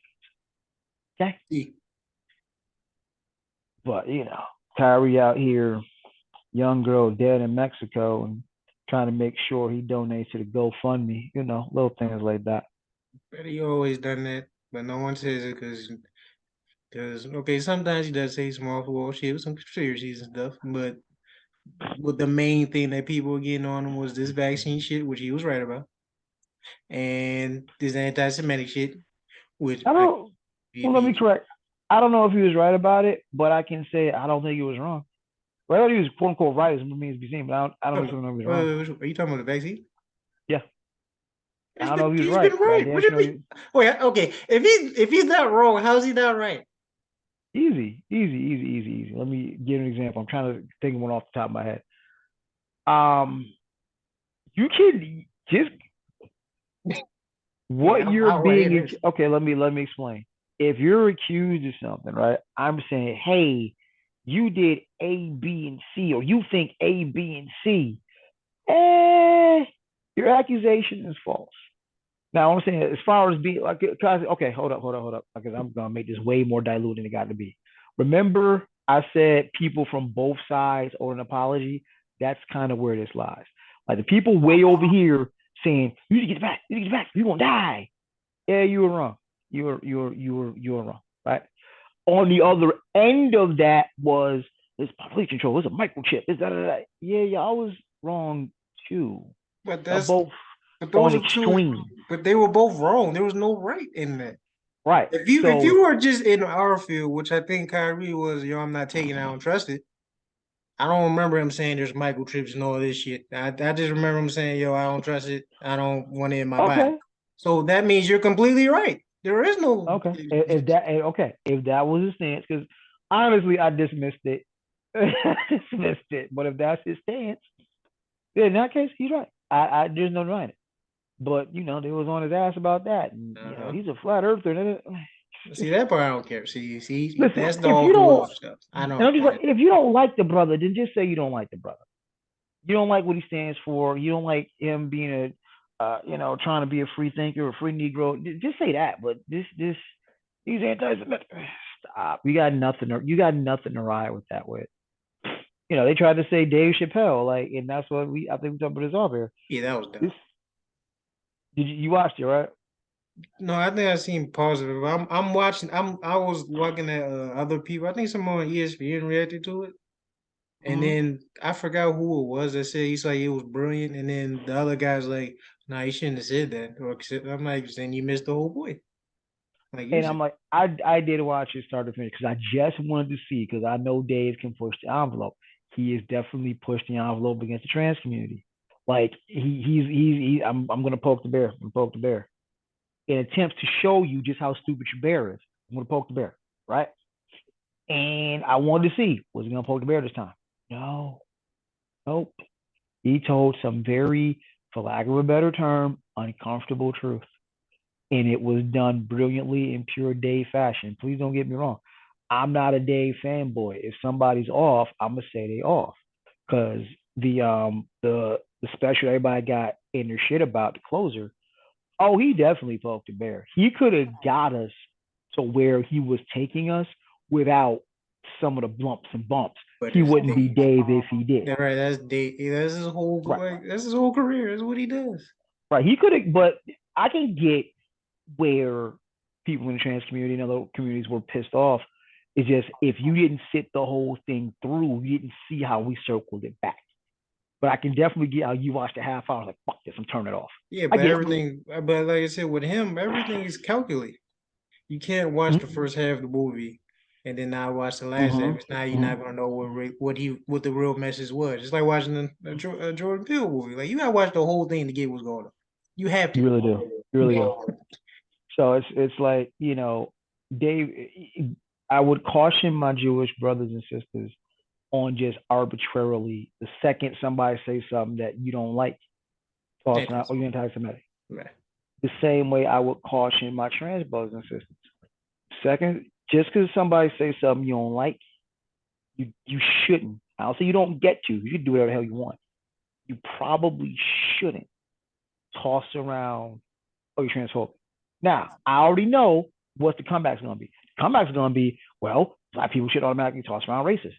means. Okay. Yeah. But Kyrie out here, young girl dead in Mexico and trying to make sure he donates to the GoFundMe, little things like that. But he always done that, but no one says it because okay, sometimes he does say small for shit with some conspiracies and stuff, but what the main thing that people were getting on him was this vaccine shit, which he was right about, and this anti-Semitic shit, which I I don't well, let me correct. I don't know if he was right about it, but I can say I don't think he was wrong. Well, I thought he was quote unquote right, it means to be seen, but I don't think he was wrong. are you talking about the vaccine? Yeah. I don't know if he was He's right, been but I right. What damn do you sure mean? Oh yeah, okay. If he's not wrong, how's he not right? easy, easy, easy, easy, easy. Let me give an example. I'm trying to think of one off the top of my head. Um, you can just Yeah, what I'm you're out right being here. okay. Let me explain. If you're accused of something, right? I'm saying, hey, you did A, B, and C, or you think A, B, and C. Your accusation is false. Now I'm saying as far as being like, okay, hold up, because I'm gonna make this way more diluted than it got to be. Remember, I said people from both sides or an apology. That's kind of where this lies. Like the people way over here saying, "You need to get back, you need to get back, you're gonna die." Yeah, you were wrong. You were wrong, right? On the other end of that was this population control, this a microchip, this da da da. Yeah, y'all was wrong too. But Y'all that's both but on those are two. extreme, But they were both wrong. There was no right in that. right? If So you were just in our field, which I think Kyrie was, I'm not taking. I don't trust it. I don't remember him saying there's microchips and all this shit. I just remember him saying, I don't trust it. I don't want it in my body. okay, So that means you're completely right. There is no. okay. If that was his stance, because honestly, I dismissed it. I dismissed it. But if that's his stance, yeah, in that case, he's right. I there's no denying it. But they was on his ass about that, and Uh-huh. he's a flat earther. See that part I don't care. See, Listen, that's the if you off the don't, wall stuff. I and I'm don't. just like, if you don't like the brother, then just say you don't like the brother. You don't like what he stands for. You don't like him being trying to be a free thinker, a free Negro. Just say that. But these anti-Semitic. Stop. You got nothing to ride with that with. They tried to say Dave Chappelle, like, and that's what I think we talked about this off here. Yeah, that was dumb. This, you watched it, right? No, I think I seen positive. I'm watching. I was looking at other people. I think someone on ESPN reacted to it, and Mm-hmm. then I forgot who it was that said he's like it was brilliant, and then the other guy's like, "Nah, you shouldn't have said that." Or I'm like, "Then you missed the whole point." Like you And said, I'm like, I did watch it start to finish because I just wanted to see because I know Dave can push the envelope. He is definitely pushed the envelope against the trans community. Like I'm gonna poke the bear. I'm gonna poke the bear. In attempts to show you just how stupid your bear is. I'm gonna poke the bear, right? And I wanted to see was he gonna poke the bear this time? No, nope. He told some very, for lack of a better term, uncomfortable truth. And it was done brilliantly in pure Dave fashion. Please don't get me wrong. I'm not a Dave fanboy. If somebody's off, I'm gonna say they off. Cause the special everybody got in their shit about the closer. Oh, he definitely poked the bear. He could have got us to where he was taking us without some of the bumps and bumps. but He it's wouldn't be Dave if he did. yeah, right. That's Dave. That's his whole Right. that's his whole career. That's what he does. Right. He could have, but I can get where people in the trans community and other communities were pissed off. It's just if you didn't sit the whole thing through, you didn't see how we circled it back. But I can definitely get how you watched a half hour, like, fuck this, I'm turning it off. Yeah, I but get it. everything. But like I said, with him, everything is calculated. You can't watch the Mm-hmm. first half of the movie and then now watch the last Mm-hmm. episode. Now you're Mm-hmm. not gonna know what the real message was. It's like watching a Jordan Peele movie. Like you gotta watch the whole thing to get what's going on. You have You to. really do. You really do. So it's like, Dave. I would caution my Jewish brothers and sisters on just arbitrarily the second somebody says something that you don't like, tossing out, or you're anti-Semitic. Right. The same way I would caution my trans brothers and sisters. Second, just because somebody says something you don't like, you shouldn't. I'll say you don't get to. You can do whatever the hell you want. You probably shouldn't toss around, oh, you're transphobic. Now, I already know what the comeback's going to be. The comeback's going to be, well, black people should automatically toss around racist.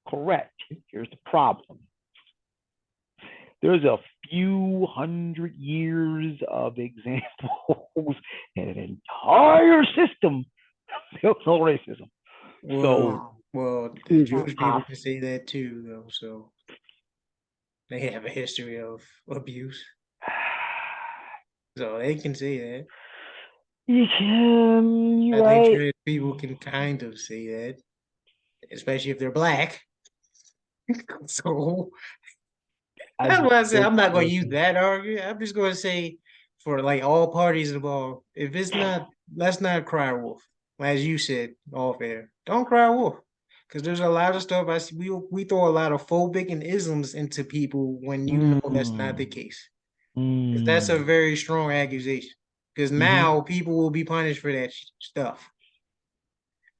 Correct. Here's the problem. There's a few hundred years of examples and an entire system built on racism. Well, the Jewish people can say that too, though. So they have a history of abuse, so they can say that. You can, you're I think right. trans people can kind of say that, especially if they're black. So that's why I said I'm not going to use that argument. I'm just going to say for like all parties involved, if it's not, let's not cry wolf. As you said, off air, don't cry wolf. Because there's a lot of stuff I see. We throw a lot of phobic and isms into people when you know that's not the case. Because that's a very strong accusation. Because now people will be punished for that stuff.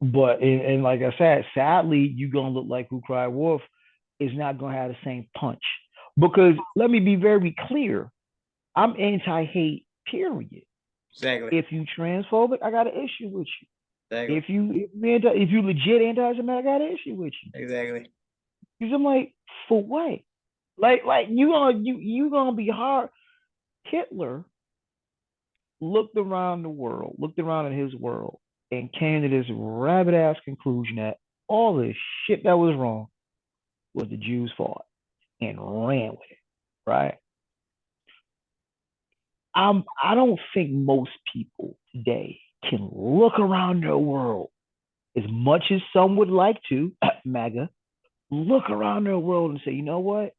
But and like I said, sadly, you're gonna look like Who Cried Wolf is not gonna have the same punch. Because let me be very clear, I'm anti-hate, period. Exactly. If you transphobic, I got an issue with you. Exactly. If you legit anti-Semitic, I got an issue with you. Exactly. Because I'm like, for what? Like you gonna be hard. Hitler looked around the world, looked around in his world, and came to this rabbit ass conclusion that all the shit that was wrong was the Jews' fault, and ran with it. Right? I don't think most people today can look around their world as much as some would like to, MAGA, look around their world and say, you know what?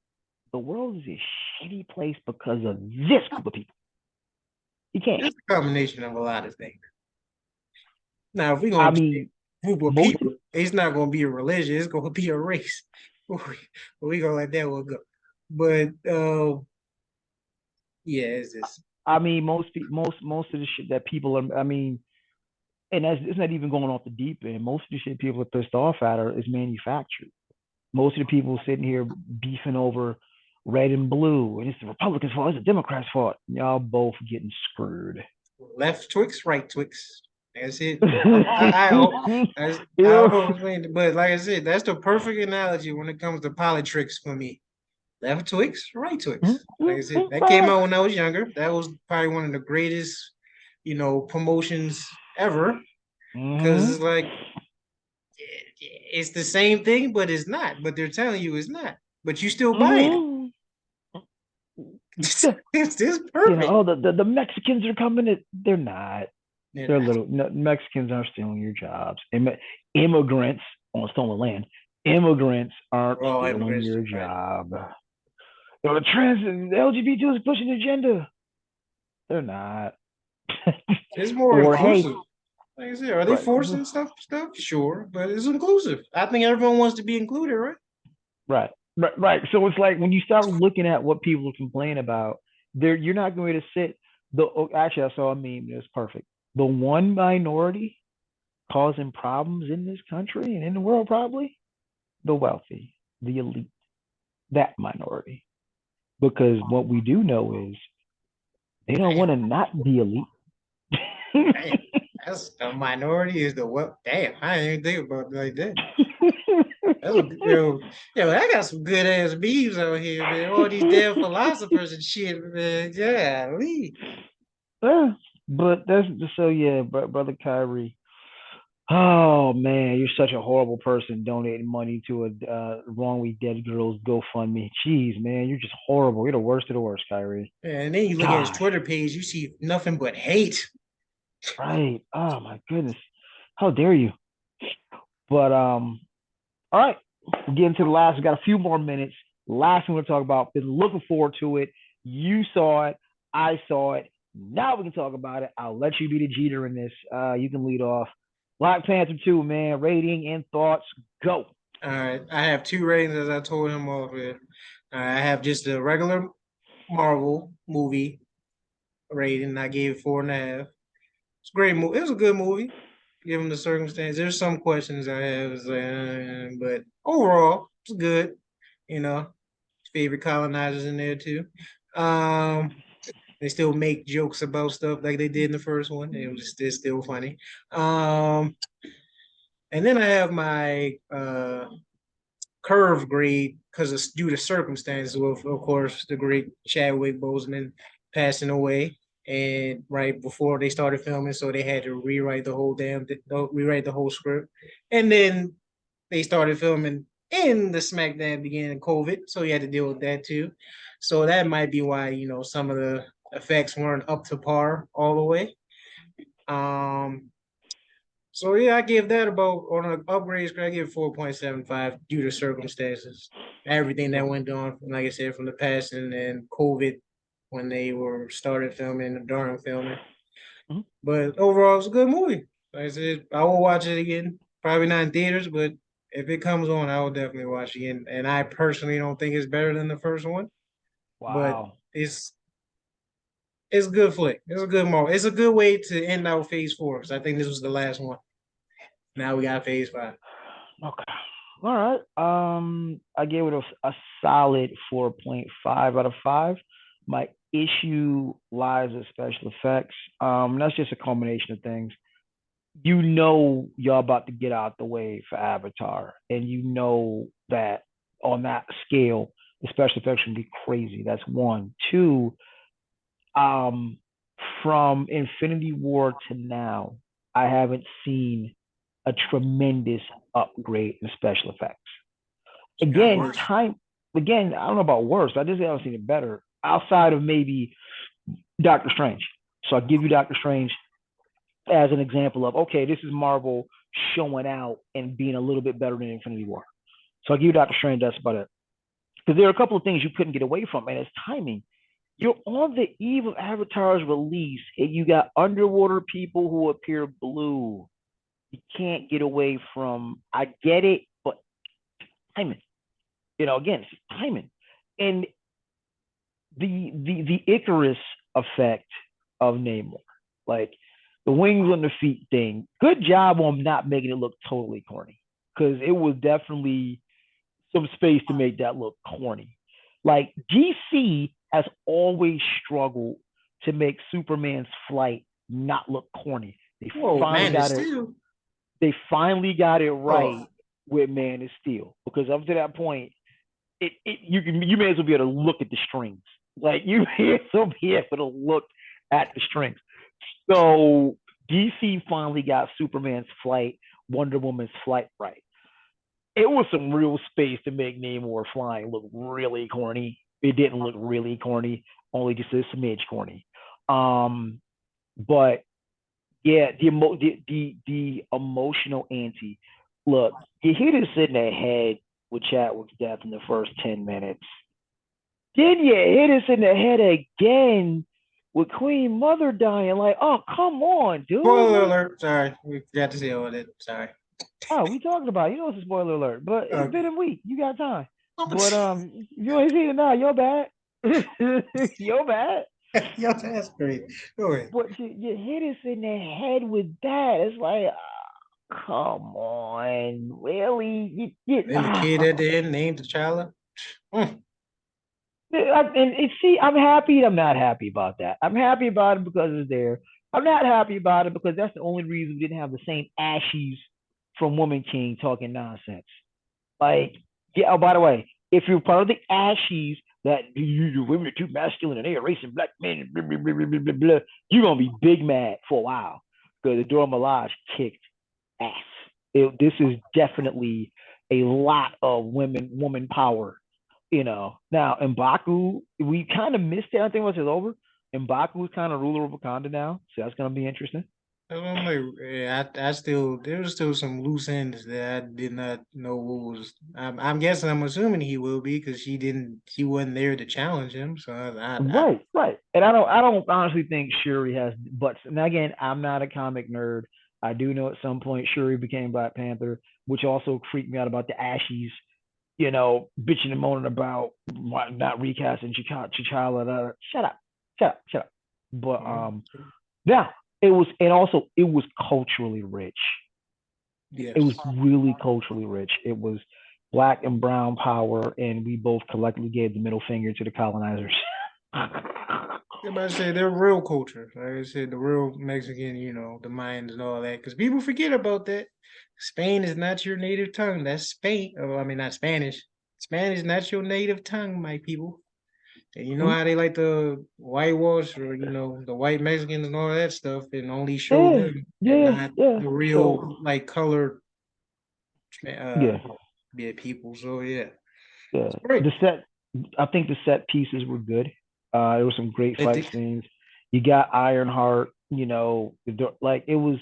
The world is a shitty place because of this group of people. You can't. It's a combination of a lot of things. Now, if we're I going to mean, group of people, it's not going to be a religion, it's going to be a race. We're going to let that one go. But yeah, it's just. I mean, most of the shit that people are. I mean, and that's it's not even going off the deep end. Most of the shit people are pissed off at is manufactured. Most of the people sitting here beefing over red and blue, and it's the Republicans' fault, it's the Democrats' fault. Y'all both getting screwed. Left Twix, right Twix. That's it. I don't know, but like I said, that's the perfect analogy when it comes to politics for me. Left Twix, right Twix. Like I said, that came out when I was younger. That was probably one of the greatest, promotions ever. Because it's like it's the same thing, but it's not. But they're telling you it's not. But you still buy it. It's this perfect. The Mexicans are coming. They're not. They're little. No, Mexicans aren't stealing your jobs. Immigrants on stolen land. Immigrants aren't stealing your job. The LGBT is pushing the agenda. They're not. It's more inclusive. Like I said, are they forcing stuff? Sure, but it's inclusive. I think everyone wants to be included, right? Right. So it's like when you start looking at what people complain about, you're not going to sit. Actually, I saw a meme that's perfect. The one minority causing problems in this country and in the world, probably the wealthy, the elite, that minority. Because what we do know is they don't want to not be elite. Damn, that's a minority is the what? Damn, I didn't even think about it like that. I got some good ass beeves out here, man. All these damn philosophers and shit, man. Yeah, but that's so yeah, brother Kyrie. Oh man, you're such a horrible person donating money to a wrongly dead girl's GoFundMe. Jeez, man, you're just horrible. You're the worst of the worst, Kyrie. And then you look at his Twitter page, you see nothing but hate. Right. Oh my goodness. How dare you? But all right, we're getting to the last. We got a few more minutes. Last one we're gonna talk about. Been looking forward to it. You saw it. I saw it. Now we can talk about it. I'll let you be the Jeter in this. You can lead off. Black Panther 2, man. Rating and thoughts. Go. All right, I have two ratings as I told him off here. I have just a regular Marvel movie rating. I gave it 4.5. It's a great movie. It was a good movie, given the circumstance. There's some questions I have, but overall, it's good. You know, favorite colonizers in there too. Um, they still make jokes about stuff like they did in the first one. It's still funny. Um, and then I have my curve grade because it's due to circumstances. With, of course, the great Chadwick Boseman passing away, and right before they started filming, so they had to rewrite the whole script, and then they started filming in the smack beginning of COVID, so you had to deal with that too. So that might be why some of the effects weren't up to par all the way. Um, so yeah, I give that about on an upgrade scale. I give 4.75 due to circumstances, everything that went on. Like I said, from the past and COVID when they were started filming during filming. Mhm. But overall, it's a good movie. Like I said, I will watch it again. Probably not in theaters, but if it comes on, I will definitely watch it again. And I personally don't think it's better than the first one, but Wow. it's a good flick. It's a good moment. It's a good way to end out Phase 4 because I think this was the last one. Now we got Phase 5. Okay. All right. I gave it a solid 4.5 out of 5. My issue lies with special effects. That's just a combination of things. You know y'all about to get out the way for Avatar, and you know that on that scale, the special effects can be crazy. That's one. Two, um, from Infinity War to now, I haven't seen a tremendous upgrade in special effects. Got Again, worse. time again, I don't know about worse. I just haven't seen it better outside of maybe Doctor Strange. So I'll give you Doctor Strange as an example of okay, this is Marvel showing out and being a little bit better than Infinity War. So I'll give you Doctor Strange, that's about it. Because there are a couple of things you couldn't get away from, and it's timing. You're on the eve of Avatar's release, and you got underwater people who appear blue. You can't get away from. I get it, but timing. Again, it's timing. And the Icarus effect of Namor, like the wings on the feet thing. Good job on not making it look totally corny, because it was definitely some space to make that look corny. Like DC has always struggled to make Superman's flight not look corny. They Whoa, finally man, it's got it. still. They finally got it Oh, right with Man of Steel, because up to that point, you may as well be able to look at the strings. Like you may as well be able to look at the strings. So DC finally got Superman's flight, Wonder Woman's flight right. It was some real space to make Namor flying look really corny. It didn't look really corny, only just a smidge corny. Um, but yeah, the emotional ante. Look, you hit us in the head with Chadwick's death in the first 10 minutes. Then you hit us in the head again with Queen Mother dying. Like, oh come on, dude! spoiler Like, alert. Sorry, we forgot to say all that. Sorry. oh, we talking about? It's a spoiler alert, but it's been Okay. a week. You got time. But you ain't seen it now. You're bad. You're bad. Yo, that's great. Go ahead. But you hit us in the head with that. It's like, come on, really? Then the kid at the end named T'Challa. Mm. And see, I'm happy. I'm not happy about that. I'm happy about it because it's there. I'm not happy about it because that's the only reason we didn't have the same ashes from Woman King talking nonsense. Like, yeah. Oh, by the way, if you're part of the ashes that you women are too masculine and they are racing black men, blah, blah, blah, blah, blah, blah, you're gonna be big mad for a while because the Dora Milaje kicked ass. This is definitely a lot of woman power. Now Mbaku, we kind of missed it. I think once it's over, Mbaku is kind of ruler of Wakanda now, so that's gonna be interesting. I'm like, yeah, I still there was still some loose ends that I did not know what was. I'm guessing, I'm assuming he will be because he wasn't there to challenge him. So Right, right. And I don't honestly think Shuri has butts. And again, I'm not a comic nerd. I do know at some point Shuri became Black Panther, which also freaked me out about the Ashies, bitching and moaning about not recasting T'Challa. Shut up, shut up, shut up. But yeah, it was, and also it was culturally rich. It was yes. really culturally rich. It was black and brown power, and we both collectively gave the middle finger to the colonizers. Everybody say they're real culture. Like I said, the real Mexican, the Mayans and all that. Because people forget about that. Spain is not your native tongue. That's Spain. Oh, I mean, not Spanish. Spanish is not your native tongue, my people. And you know how they like to whitewash or the white Mexicans and all that stuff and only show Yeah, them and yeah, not yeah. the So real like colored uh yeah, yeah, people. So yeah. yeah. It's great. I think the set pieces were good. There were some great It fight did, scenes. You got Ironheart. Like it was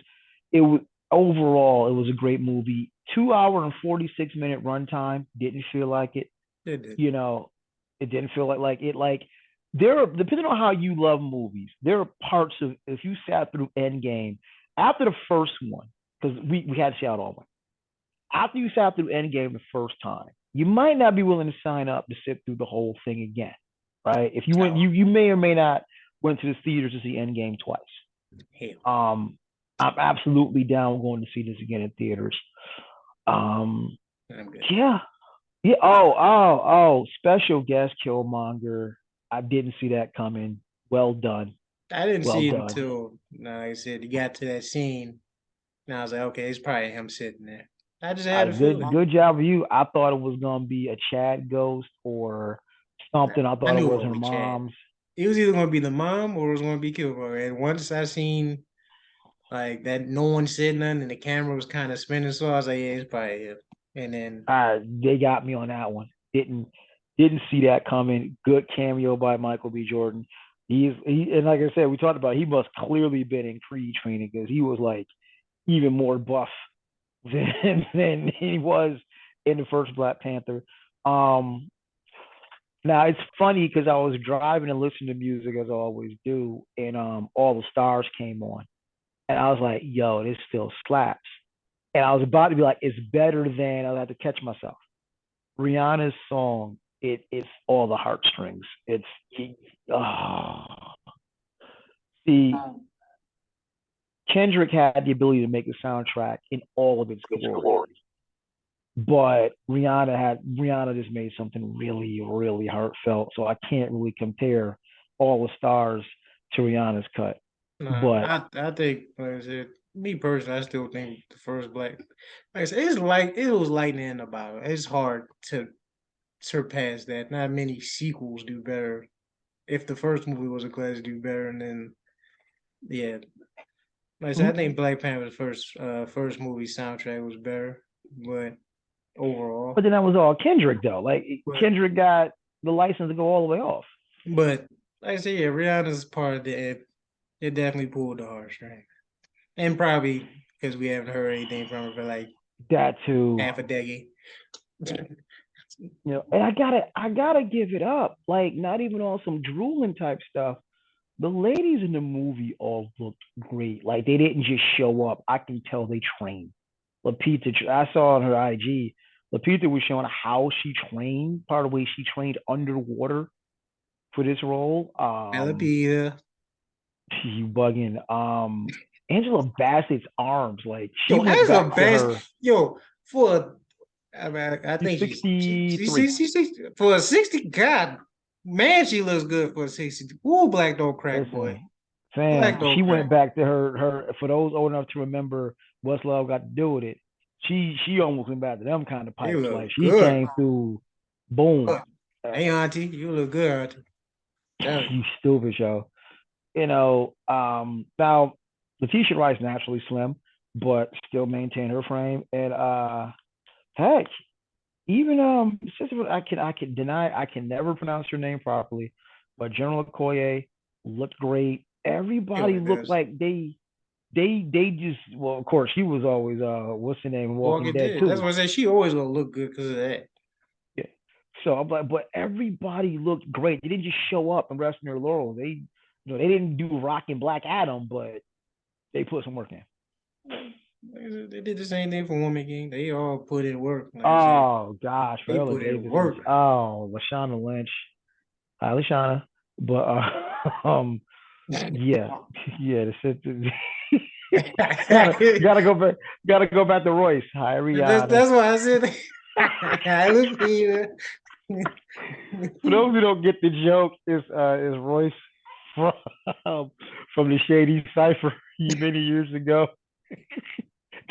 overall, it was a great movie. 2 hour and 46 minute runtime. Didn't feel like it. it did. You know, it didn't feel like it. Like there are, depending on how you love movies, there are parts of, if you sat through Endgame after the first one, because we had to see out all one. After you sat through Endgame the first time, you might not be willing to sign up to sit through the whole thing again, right? If you went, Oh, you may or may not went to the theaters to see Endgame twice. hell. Um, I'm absolutely down with going to see this again in theaters. Um, I'm good. yeah, yeah. Oh. Special guest Killmonger. I didn't see that coming. Well done. I didn't Well see it done. until, like I said, you got to that scene, and I was like, okay, it's probably him sitting there. I just had a Good feeling. good job of you. I thought it was gonna be a Chad ghost or something. I I thought it knew it was would her be Chad. mom's. It was either going to be the mom or it was going to be Kilgore. And once I seen like that, no one said nothing, and the camera was kind of spinning, so I was like, yeah, it's probably him. And then They got me on that one. Didn't see that coming. Good cameo by Michael B. Jordan. And like I said, we talked about, he must clearly been in Creed training because he was like even more buff than he was in the first Black Panther. Um, Now it's funny because I was driving and listening to music as I always do, and all the stars came on, and I was like, "Yo, this still slaps." And I was about to be like, "It's better than." I had to catch myself. Rihanna's song, it's all the heartstrings. Oh. See, Kendrick had the ability to make a soundtrack in all of its glory, but Rihanna just made something really, really heartfelt. So I can't really compare all the stars to Rihanna's cut. nah, But I think, like I said, me personally, I still think the first Black, like I said, it's like it was lightning in the bottle. It's hard to surpass that. Not many sequels do better. If the first movie was a classic, do better, and then yeah, like I said, I think Black Panther's first movie soundtrack was better, but but overall, then that was all Kendrick though. Like but Kendrick got the license to go all the way off. but like I said, yeah, Rihanna's part of it definitely pulled the heartstrings, and probably because we haven't heard anything from her for like That too. half a decade. And I gotta give it up. Like not even on some drooling type stuff. The ladies in the movie all looked great. Like they didn't just show up. I can tell they trained. Lapita, I saw on her IG, Lapita was showing how she trained, part of the way she trained underwater for this role. Alabia. You bugging. Angela Bassett's arms, like she Yo, went as a back to best, her. yo, for I mean, I She's think sixty-three. for a 60. God, man, she looks good for a 60. Ooh, black don't crack, boy. Listen, Black fam, don't she crack. went back to her. For those old enough to remember what's love got to do with it, she almost went back to them kind of You pipes. Like look she good. came through, boom. Uh, Hey, auntie, you look good, auntie. Tell you. you stupid, yo. Now the t-shirt Rice naturally slim, but still maintain her frame. And heck, even sister, I can never pronounce her name properly, but General Okoye looked great. He Everybody always looked does. like they just well, of course, she was always what's the name, Walking Walking Dead Dead. That's too. what I said. She always gonna look good because of that. Yeah. So I'm like, but everybody looked great. They didn't just show up and rest in their laurels. They didn't do Rock and Black Adam, but they put some work in. They did the same thing for Woman King. They all put in work. Like I said, Oh gosh, they Viola put in Davis is work. Lashana Lynch. Hi Lashana. But yeah, yeah, the shit gotta go back to Royce. Hi Rihanna. That's why I said I look here. For those who don't get the joke, is Royce from from the Shady Cipher many years ago.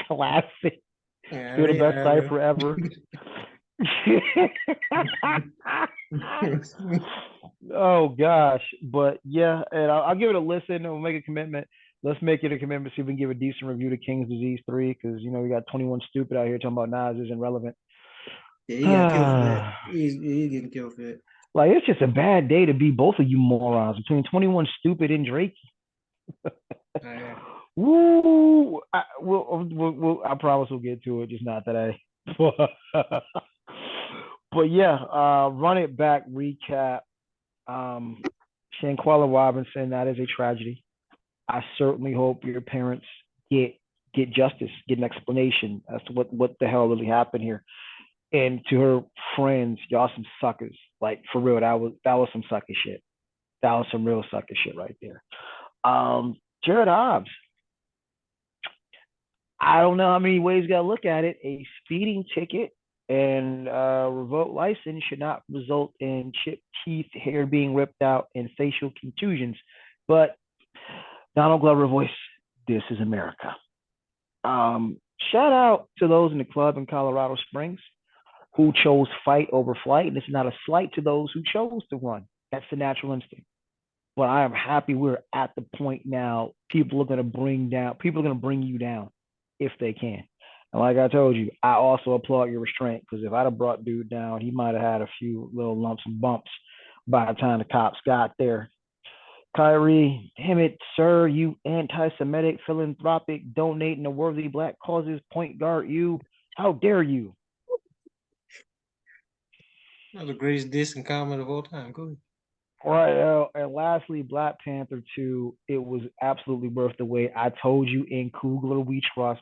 Classic. Still the best cipher ever. Oh gosh, but yeah, and I'll give it a listen. We'll make a commitment. Let's make it a commitment. See if we can give a decent review to King's Disease 3, because we got 21 Stupid out here talking about Nas isn't relevant. Yeah, he got killed for that. He's getting killed for that. Like, it's just a bad day to be both of you morons between 21 Stupid and Drake. Yeah. Woo! I promise we'll get to it, just not today. But yeah, run it back recap. Um, Shanquella Robinson, that is a tragedy. I certainly hope your parents get justice, get an explanation as to what the hell really happened here. And to her friends, y'all some suckers. Like, for real, that was some sucker shit. That was some real sucker shit right there. Jarrett Hobbs. I don't know how many ways you gotta look at it. A speeding ticket and revoked license should not result in chipped teeth, hair being ripped out, and facial contusions. But Donald Glover voice, this is America. Shout out to those in the club in Colorado Springs who chose fight over flight. And it's not a slight to those who chose to run. That's the natural instinct. But I am happy we're at the point now. People are going to bring you down if they can. And like I told you, I also applaud your restraint, because if I'd have brought dude down, he might have had a few little lumps and bumps by the time the cops got there. Kyrie, damn it, sir, you anti-Semitic, philanthropic, donating to worthy black causes, point guard, you. How dare you? That's the greatest diss and comment of all time. Go ahead. All right, and lastly, Black Panther 2, it was absolutely worth the wait. I told you, in Coogler we trust.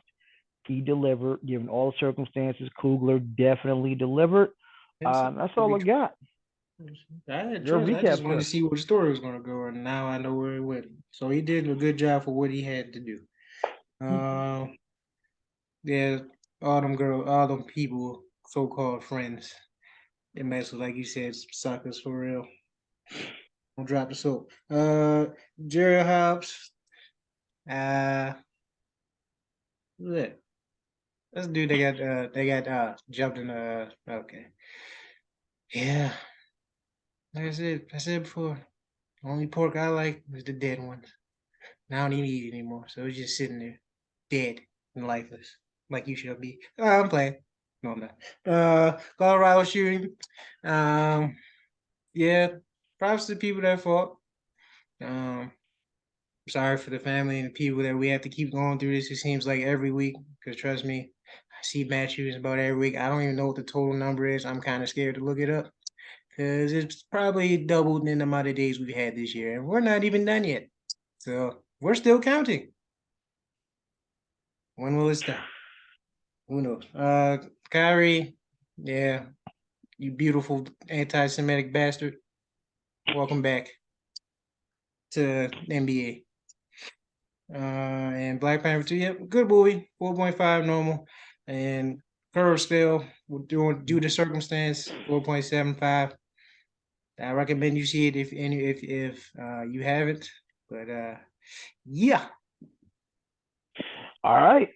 He delivered, given all the circumstances. Coogler definitely delivered. That's all I got. I had Your trust. I just recap, wanted to sir. see where the story was going to go, and now I know where it went. So he did a good job for what he had to do. Yeah, all them people, so-called friends, they mess with, like you said, suckers for real. Don't drop the soap. Jarrett Hobbs. Yeah. That's the dude they got jumped in okay. Yeah. Like I said before, the only pork I like is the dead ones. And I don't even eat it anymore. So it's just sitting there, dead and lifeless. Like you should be. I'm playing. No, I'm not. Colorado shooting. Um, yeah. Props to the people that fought. Um, sorry for the family and the people that we have to keep going through this. It seems like every week, because trust me, I see mass shootings about every week. I don't even know what the total number is. I'm kind of scared to look it up, because it's probably doubled in the amount of days we've had this year, and we're not even done yet. So we're still counting. When will it stop? Who knows? Kyrie, yeah, you beautiful anti-Semitic bastard. Welcome back to NBA. And Black Panther 2, yep, good movie, 4.5 normal. And Curve still, due to circumstance, 4.75. I recommend you see it if you haven't. But yeah. All right.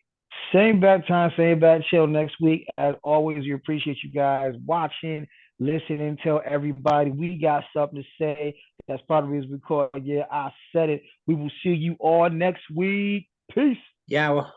Same bad time, same bad chill next week. As always, we appreciate you guys watching, listening. Tell everybody we got something to say. That's part of the reason we call it. Yeah, I said it. We will see you all next week. Peace. Yeah.